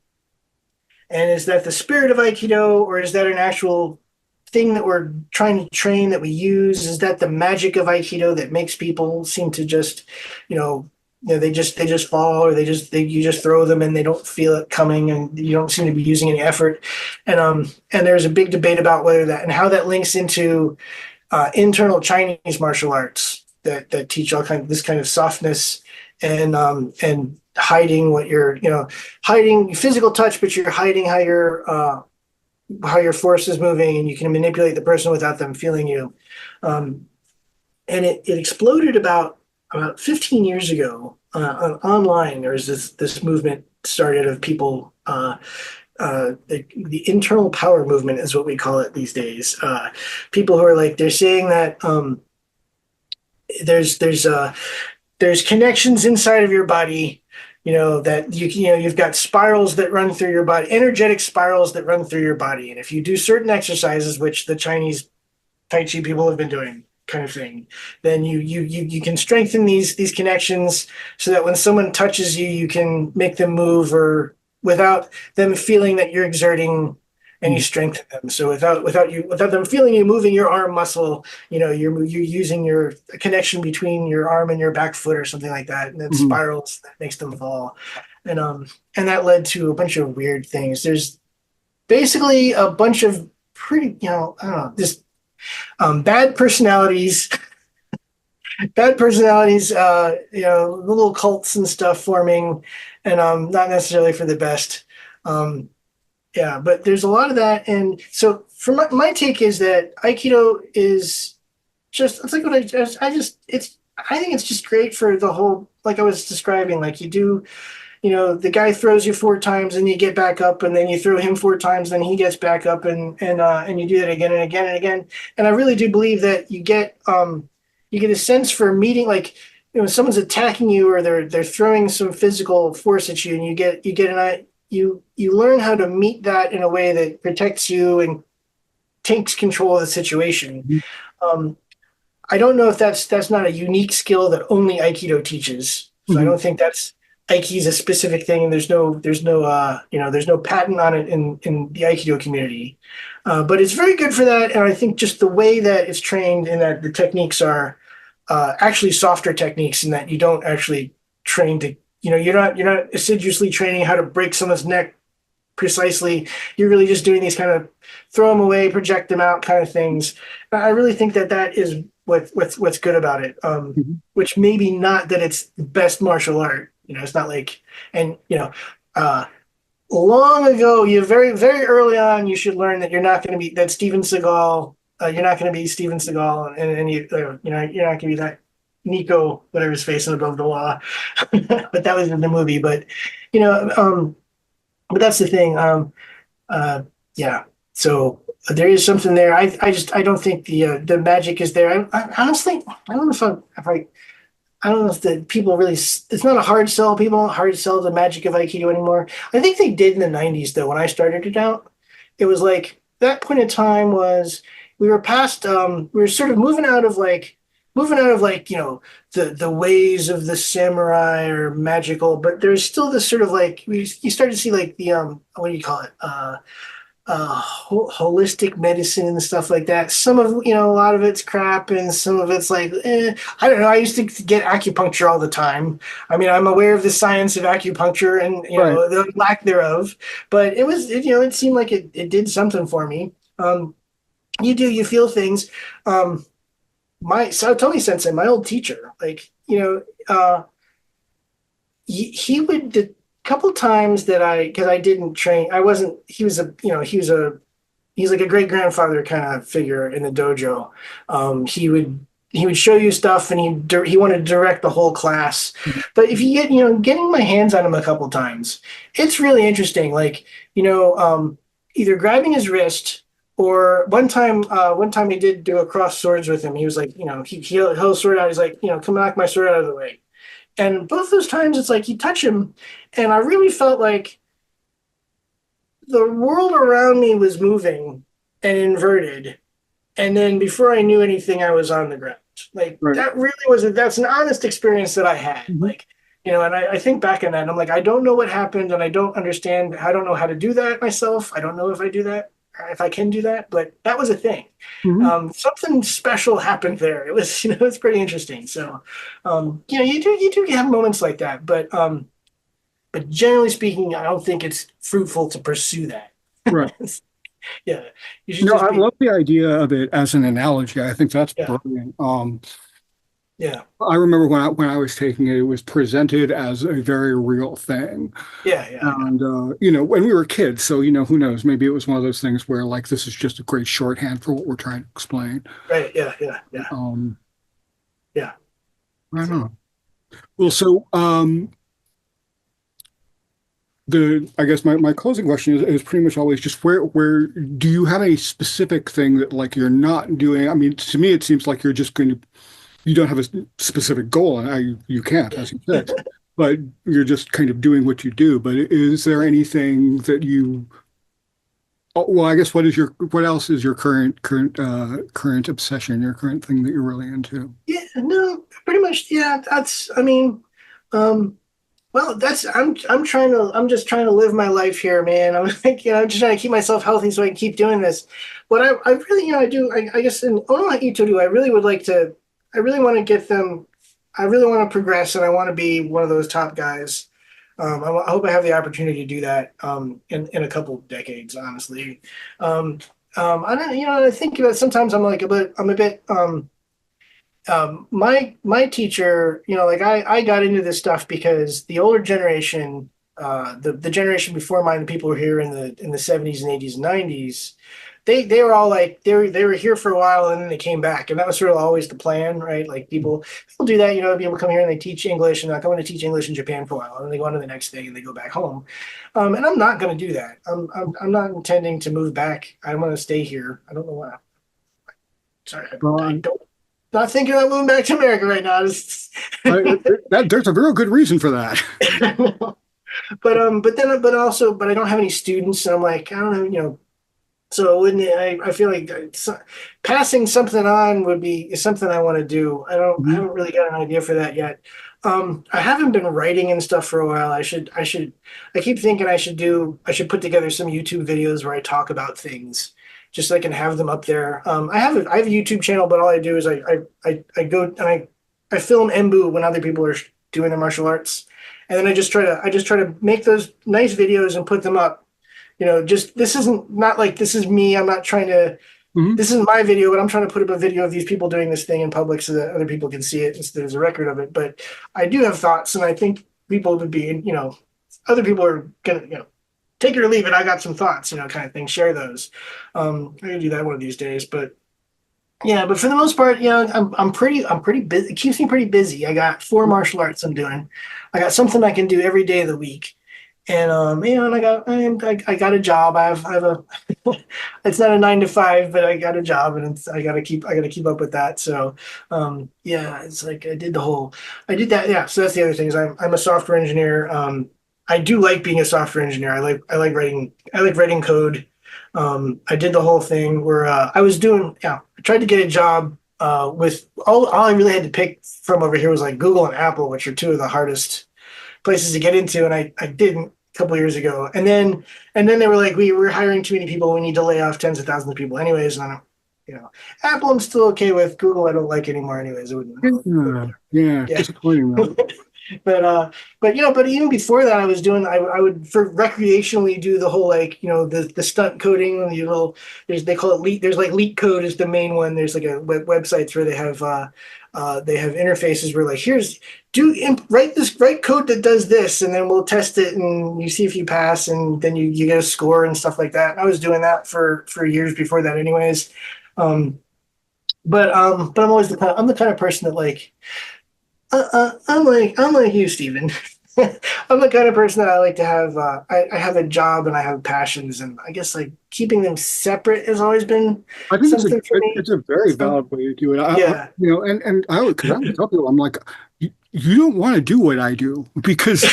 is that the spirit of Aikido, or is that an actual thing that we're trying to train that we use? Is that the magic of Aikido that makes people seem to just, they just fall, or you just throw them and they don't feel it coming, and you don't seem to be using any effort. And there's a big debate about whether that and how that links into internal Chinese martial arts that teach all this kind of softness and hiding what you're, hiding physical touch, but you're hiding how your force is moving, and you can manipulate the person without them feeling you. And it exploded about 15 years ago online. There was this movement started of people. The internal power movement is what we call it these days. People who are they're saying that there's connections inside of your body, that you've got spirals that run through your body, energetic spirals that run through your body, and if you do certain exercises, which the Chinese Tai Chi people have been doing, kind of thing, then you can strengthen these connections so that when someone touches you, you can make them move or without them feeling that you're exerting any strength in them. So without them feeling you moving your arm muscle, you're using your connection between your arm and your back foot or something like that, and then spirals that makes them fall. And that led to a bunch of weird things. There's basically a bunch of pretty, I don't know, just bad personalities, little cults and stuff forming, and not necessarily for the best. Yeah, but there's a lot of that. And so for my take is that Aikido is just, it's like what I think it's just great for the whole, like I was describing, like you do, the guy throws you 4 times and you get back up, and then you throw him 4 times, then he gets back up, and you do that again and again and again. And I really do believe that you get a sense for meeting, like, someone's attacking you or they're throwing some physical force at you, and you learn how to meet that in a way that protects you and takes control of the situation. I don't know if that's not a unique skill that only Aikido teaches. So I don't think that's Aiki is a specific thing, and there's no patent on it in the Aikido community. But it's very good for that, and I think just the way that it's trained and that the techniques are actually softer techniques, in that you don't actually train to, you're not assiduously training how to break someone's neck precisely. You're really just doing these kind of throw them away, project them out kind of things. I really think that is what's good about it. Which maybe not that it's the best martial art. It's not like, and long ago, you very very early on, you should learn that you're not going to be that Steven Seagal. You're not going to be Steven Seagal, and you're not going to be that Nico, whatever his face, above the law. But that was in the movie. But but that's the thing. Yeah. So there is something there. I don't think the magic is there. I honestly, I don't know I don't know if the people really. It's not a hard sell. People don't hard sell the magic of Aikido anymore. I think they did in the '90s though. When I started it out, it was like that point in time was we were past. We were sort of moving out of the ways of the samurai or magical, but there's still this sort of you start to see the what do you call it, holistic medicine and stuff like that. Some of a lot of it's crap, and some of it's I don't know. I used to get acupuncture all the time. I mean, I'm aware of the science of acupuncture and the lack thereof, but it seemed like it did something for me. You feel things. My Satomi Sensei, my old teacher, he would, the couple times that because I didn't train, I wasn't, he's like a great grandfather kind of figure in the dojo. He would show you stuff, and he wanted to direct the whole class. But if you getting my hands on him a couple times, it's really interesting. Either grabbing his wrist Or one time he did do a cross swords with him. He was like, he'll sword out. He's like, come knock my sword out of the way. And both those times, it's like you touch him, and I really felt like the world around me was moving and inverted. And then before I knew anything, I was on the ground. Like Right. that really that's an honest experience that I had. Mhm. Like, and I think back on that and I'm like, I don't know what happened and I don't understand. I don't know how to do that myself. I don't know if I do that, if I can do that, but that was a thing. Mhm. Something special happened there. It was, it's pretty interesting. So, you do have moments like that, but generally speaking, I don't think it's fruitful to pursue that. Right. Yeah, you should No, just I be, love the idea of it as an analogy. I think that's yeah, brilliant. yeah, I remember when I was taking it, it was presented as a very real thing. yeah, yeah, yeah. And when we were kids, so who knows? Maybe it was one of those things where like this is just a great shorthand for what we're trying to explain. Right, yeah, yeah, yeah, Um, yeah. I don't So, know. Well, yeah. so the I guess my closing question is pretty much always just where do you have a specific thing that like you're not doing? I mean, to me, it seems like you're just going to you don't have a specific goal, and you can't, as you said, but you're just kind of doing what you do. But is there anything that you well, I guess what else is your current obsession, your current thing that you're really into? Yeah, no, pretty much. Yeah, I mean, um, well, I'm just trying to live my life here, man. I'm like, I'm just trying to keep myself healthy so I can keep doing this. But I really, I guess, and I don't know what you two do. I really would like to, I really want to get them, I really want to progress and I want to be one of those top guys. I hope I have the opportunity to do that, in a couple of decades, honestly. Um, I don't, I think that sometimes I'm a bit, my teacher, like I got into this stuff because the older generation, the generation before mine, the people who were here in the 70s and 80s and 90s, they were all like they were here for a while and then they came back, and that was sort of always the plan, right? Like people do that, people come here and they teach English, and I'm going to teach English in Japan for a while, and then they go on to the next thing and they go back home. And I'm not going to do that. I'm not intending to move back. I'm going to stay here. I don't know why. Sorry, I Uh, don't not thinking about moving back to America right now. I, there's a real good reason for that. but I don't have any students, and I'm like, I don't know, So wouldn't I feel like passing something on is something I want to do. I Mhm. haven't really got an idea for that yet. I haven't been writing and stuff for a while. I keep thinking I should put together some YouTube videos where I talk about things just so I can have them up there. I have a YouTube channel, but all I do is I go and I film Embu when other people are doing their martial arts. And then I just try to make those nice videos and put them up. Just this isn't not like this is me. I'm not trying to Mhm. this is my video, but I'm trying to put up a video of these people doing this thing in public so that other people can see it and so there's a record of it. But I do have thoughts, and I think people would be, other people are gonna, take it or leave it. I got some thoughts, kind of thing. Share those. I can do that one of these days, but yeah, but for the most part, I'm pretty busy. It keeps me pretty busy. I got four martial arts I'm doing. I got something I can do every day of the week. And and I got a job. I have a it's not a 9 to 5, but I got a job, and I gotta keep up with that. So yeah, it's like I did that. Yeah, so that's the other thing is I'm a software engineer. I do like being a software engineer. I like writing code. I did the whole thing where I tried to get a job with all I really had to pick from over here was like Google and Apple, which are two of the hardest places to get into, and I didn't a couple years ago. And then they were like, we were hiring too many people. We need to lay off tens of thousands of people, anyways. And I don't, Apple I'm still okay with. Google I don't like anymore, anyways. It wouldn't. Yeah, yeah, Yeah. disappointing though. But even before that, I would for recreationally do the whole like the stunt coding, they call it leak. There's like Leak Code is the main one. There's like a websites where they have interfaces where like write code that does this, and then we'll test it and you see if you pass, and then you get a score and stuff like that. And I was doing that for years before that, anyways. But I'm the kind of person that like I'm like you, Steven. I'm the kind of person that I like to have. I have a job and I have passions, and I guess like keeping them separate has always been I think something for it's me. a very So valid way to do it. yeah, And I would, because I would tell people, I'm like, you don't want to do what I do because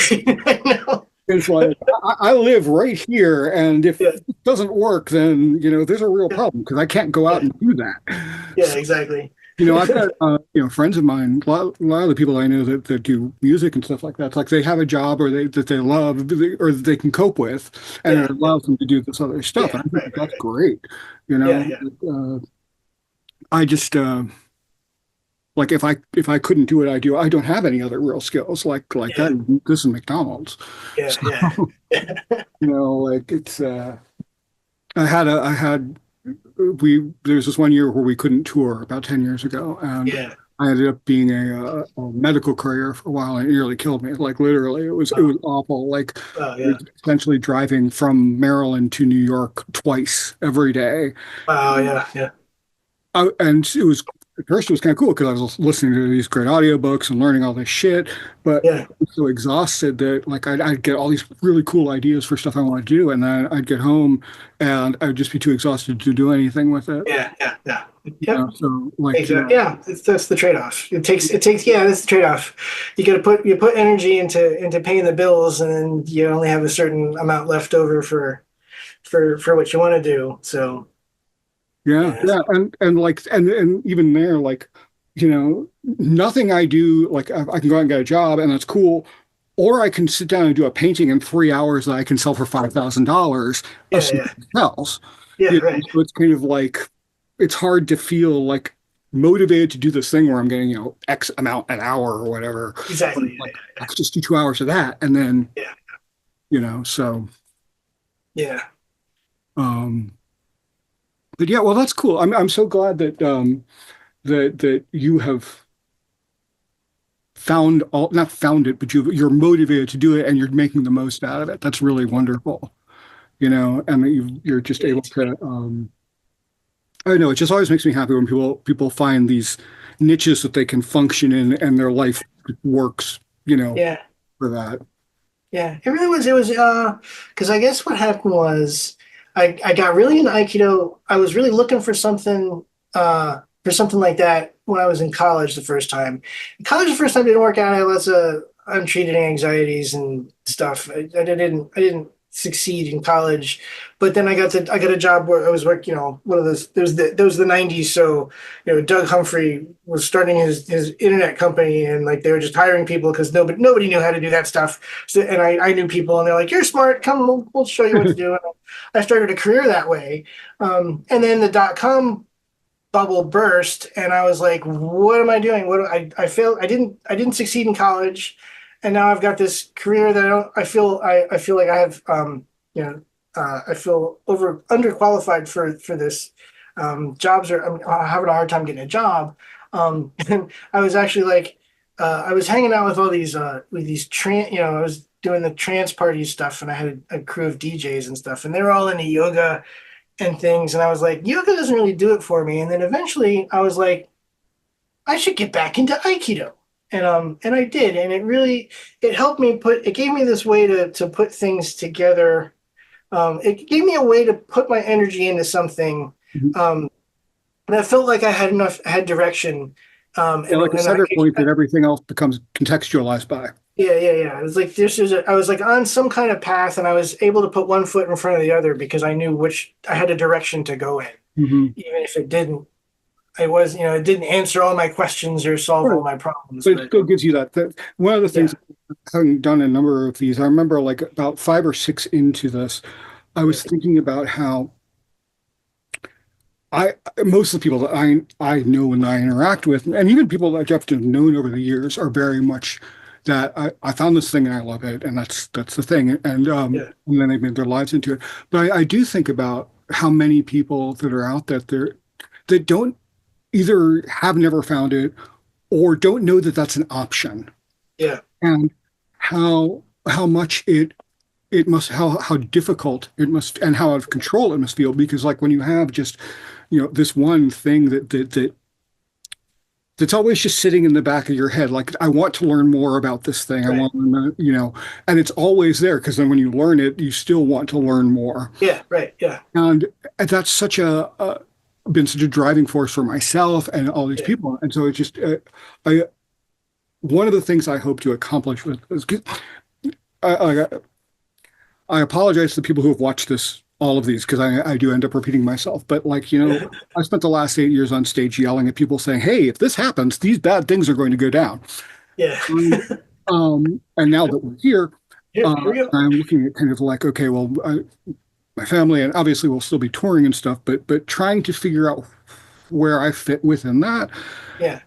I know. it's like I live right here, and if Yeah, it doesn't work, then there's a real yeah, problem because I can't go out yeah, and do that. yeah, So, exactly. I've got friends of mine, a lot of the people I know that do music and stuff like that. It's like they have a job or that they love or that they can cope with, and it Yeah, yeah, allows them to do this other stuff. yeah. And I think Right, right, that's right. great. You Yeah, know, yeah, I just like if I couldn't do what I do, I don't have any other real skills like yeah, that. This is McDonald's, yeah, so yeah, like it's I had we there's this one year where we couldn't tour about 10 years ago, and yeah. I ended up being a medical courier for a while, and it nearly killed me. Like literally, it Oh, was awful. Like oh, I was yeah. essentially driving from Maryland to New York twice every day. Wow, yeah, yeah, And it was at first it was kind of cool because I was listening to these great audiobooks and learning all this shit, but I yeah, was so exhausted that like I'd get all these really cool ideas for stuff I wanted to do, and then I'd get home and I would just be too exhausted to do anything with it. yeah, yeah, yeah. Yep. So like Exactly. Yeah, that's the trade-off. It takes yeah, that's the trade-off. You put energy into paying the bills, and then you only have a certain amount left over for what you want to do. So yeah, yeah, yeah, and like and even there like nothing I do like I can go out and get a job and that's cool. Or I can sit down and do a painting in 3 hours that I can sell for $5,000, yeah, assuming yeah, it sells. yeah, right. So it's kind of like it's hard to feel like motivated to do this thing where I'm getting, X amount an hour or whatever. But Exactly. it's like let's just do 2 hours of that. And then, Yeah, so yeah, um but yeah, well that's cool. I'm so glad that that you have found all not found it, but you're motivated to do it and you're making the most out of it. That's really wonderful. And that you're just yeah, able to I don't know, it just always makes me happy when people find these niches that they can function in and their life works, yeah, for that. yeah. It really was. It was because I guess what happened was I got really into Aikido. I was really looking for something like that when I was in college the first time. College the first time didn't work out. I had lots of untreated anxieties and stuff. I didn't succeed in college, but then I got a job where I was working. One of those the '90s. So Doug Humphrey was starting his internet company, and like they were just hiring people because nobody knew how to do that stuff. So and I knew people, and they're like, "You're smart. Come, we'll show you what to do." And I started a career that way. And then the .com bubble burst, and I was like, what am I doing? I failed. I didn't succeed in college, and now I've got this career that I feel like I have I feel underqualified for this. Jobs are I'm having a hard time getting a job. And I was actually like I was hanging out with all these I was doing the trance party stuff, and I had a crew of DJs and stuff, and they were all into yoga and things. And I was like, yoga doesn't really do it for me. And then eventually I was like, I should get back into Aikido. And I did. And it helped me it gave me this way to put things together. It gave me a way to put my energy into something. Um, and I felt like I had direction. Yeah, like a And center point that everything else becomes contextualized by. yeah, yeah, yeah. It was like I was like on some kind of path, and I was able to put one foot in front of the other because I knew which I had a direction to go in, Hmm. even if it didn't. It didn't answer all my questions or solve Right. all my problems, But it but still gives you one of the things, yeah, having done a number of these, I remember like about 5 or 6 into this, I yeah, was thinking about how I most of the people that I know and I interact with, and even people that I've just known over the years, are very much that I found this thing and I love it, and that's the thing, yeah, and then they've made their lives into it. But I do think about how many people that are out there that don't either have never found it or don't know that that's an option, yeah, and how much it must how difficult it must and how out of control it must feel because like when you have just this one thing that It's always just sitting in the back of your head. Like, I want to learn more about this thing. I Right. want to learn, and it's always there because then when you learn it, you still want to learn more. Yeah. Right. Yeah. And that's been such a driving force for myself and all these Yeah. people. And so it's just, I, one of the things I hope to accomplish with is, I, I, I apologize to the people who have watched all of these, because I do end up repeating myself. But like, I spent the last 8 years on stage yelling at people saying, "Hey, if this happens, these bad things are going to go down." Yeah. Um, and now that we're here, Here we go. I'm looking at kind of like, okay, well, my family and obviously we'll still be touring and stuff, but trying to figure out where I fit within that. Yeah.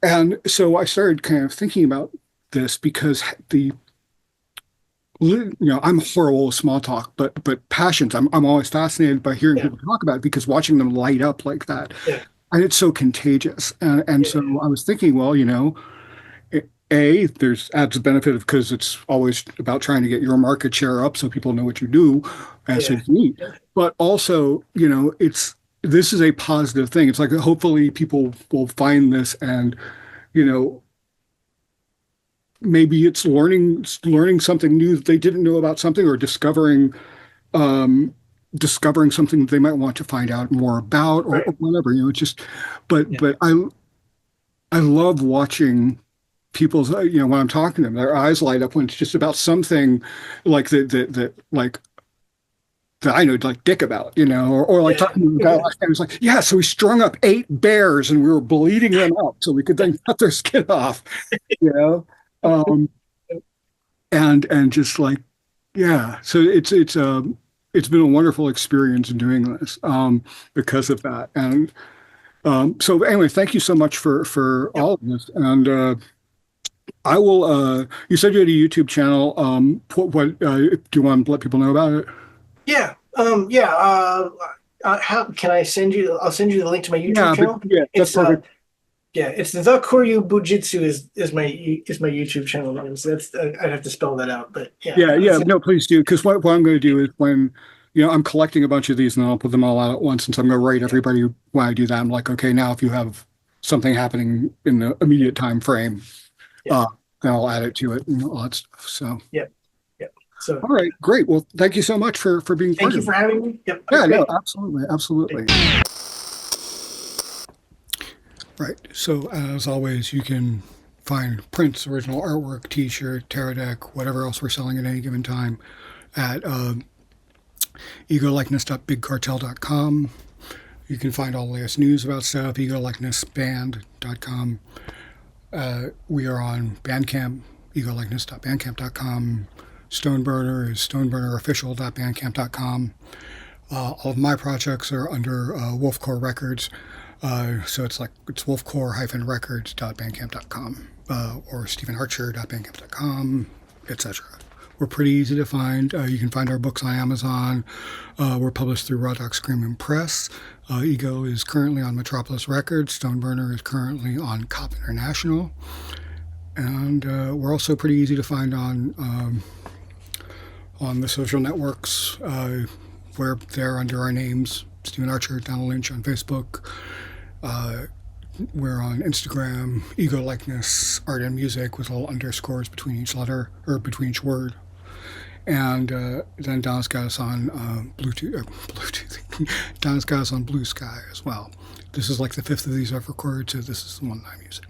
And so I started kind of thinking about this because I'm horrible with small talk, but passions, I'm always fascinated by hearing Yeah. people talk about it because watching them light up like that, Yeah. and it's so contagious. And Yeah. so I was thinking, well, A, there's adds benefit of because it's always about trying to get your market share up so people know what you do and so Yeah. it's neat. Yeah. But also, this is a positive thing. It's like hopefully people will find this and, you know, maybe it's learning something new that they didn't know about something or um discovering something that they might want to find out more about or Right. whatever. It's just but Yeah. but I love watching people's, when I'm talking to them, their eyes light up when it's just about something like that I know like dick about, or like Yeah. talking to the guy last time, it's like, yeah, so we strung up 8 bears and we were bleeding them out so we could then cut their skin off, you know? Um, and just like, yeah, so it's been a wonderful experience doing this, because of that. And so anyway, thank you so much for Yep. all of this. And I will. You said you had a YouTube channel. Do you want to let people know about it? Yeah. Yeah. How can I send you? I'll send you the link to my YouTube Yeah, but channel. yeah, that's It's perfect. yeah, it's the Koryu Bujitsu is my YouTube channel name. So that's I'd have to spell that out, but yeah. Yeah, yeah. No, please do, because what I'm going to do is when I'm collecting a bunch of these and then I'll put them all out at once. And so I'm going to rate Yeah. everybody when I do that. I'm like, okay, now if you have something happening in the immediate time frame, Yeah. uh, then I'll add it to it and all that stuff. So, Yep. Yep. So all right, great. Well, thank you so much for being thank part you of for it. having me. Yep. Yeah, no, Great. absolutely, absolutely. Right. So as always, you can find prints, original artwork, T-shirt, tarot deck, whatever else we're selling at any given time at egolikeness.bigcartel.com. You can find all the latest news about stuff, egolikenessband.com. We are on Bandcamp, egolikeness.bandcamp.com. Stoneburner is stoneburnerofficial.bandcamp.com. All of my projects are under Wolfcore Records. So it's wolfcore-records.bandcamp.com or stevenarcher.bandcamp.com, etc. We're pretty easy to find. You can find our books on Amazon. We're published through Raw Dog Screaming Press. Ego is currently on Metropolis Records. Stoneburner is currently on Cop International. And we're also pretty easy to find on the social networks. We're there under our names: Stephen Archer, Donna Lynch on Facebook. We're on Instagram, Ego Likeness, Art and Music with little underscores between each letter or between each word. And then Donna's got us on Bluetooth. Donna's got us on Blue Sky as well. This is like the fifth of these I've recorded, so this is the one I'm using.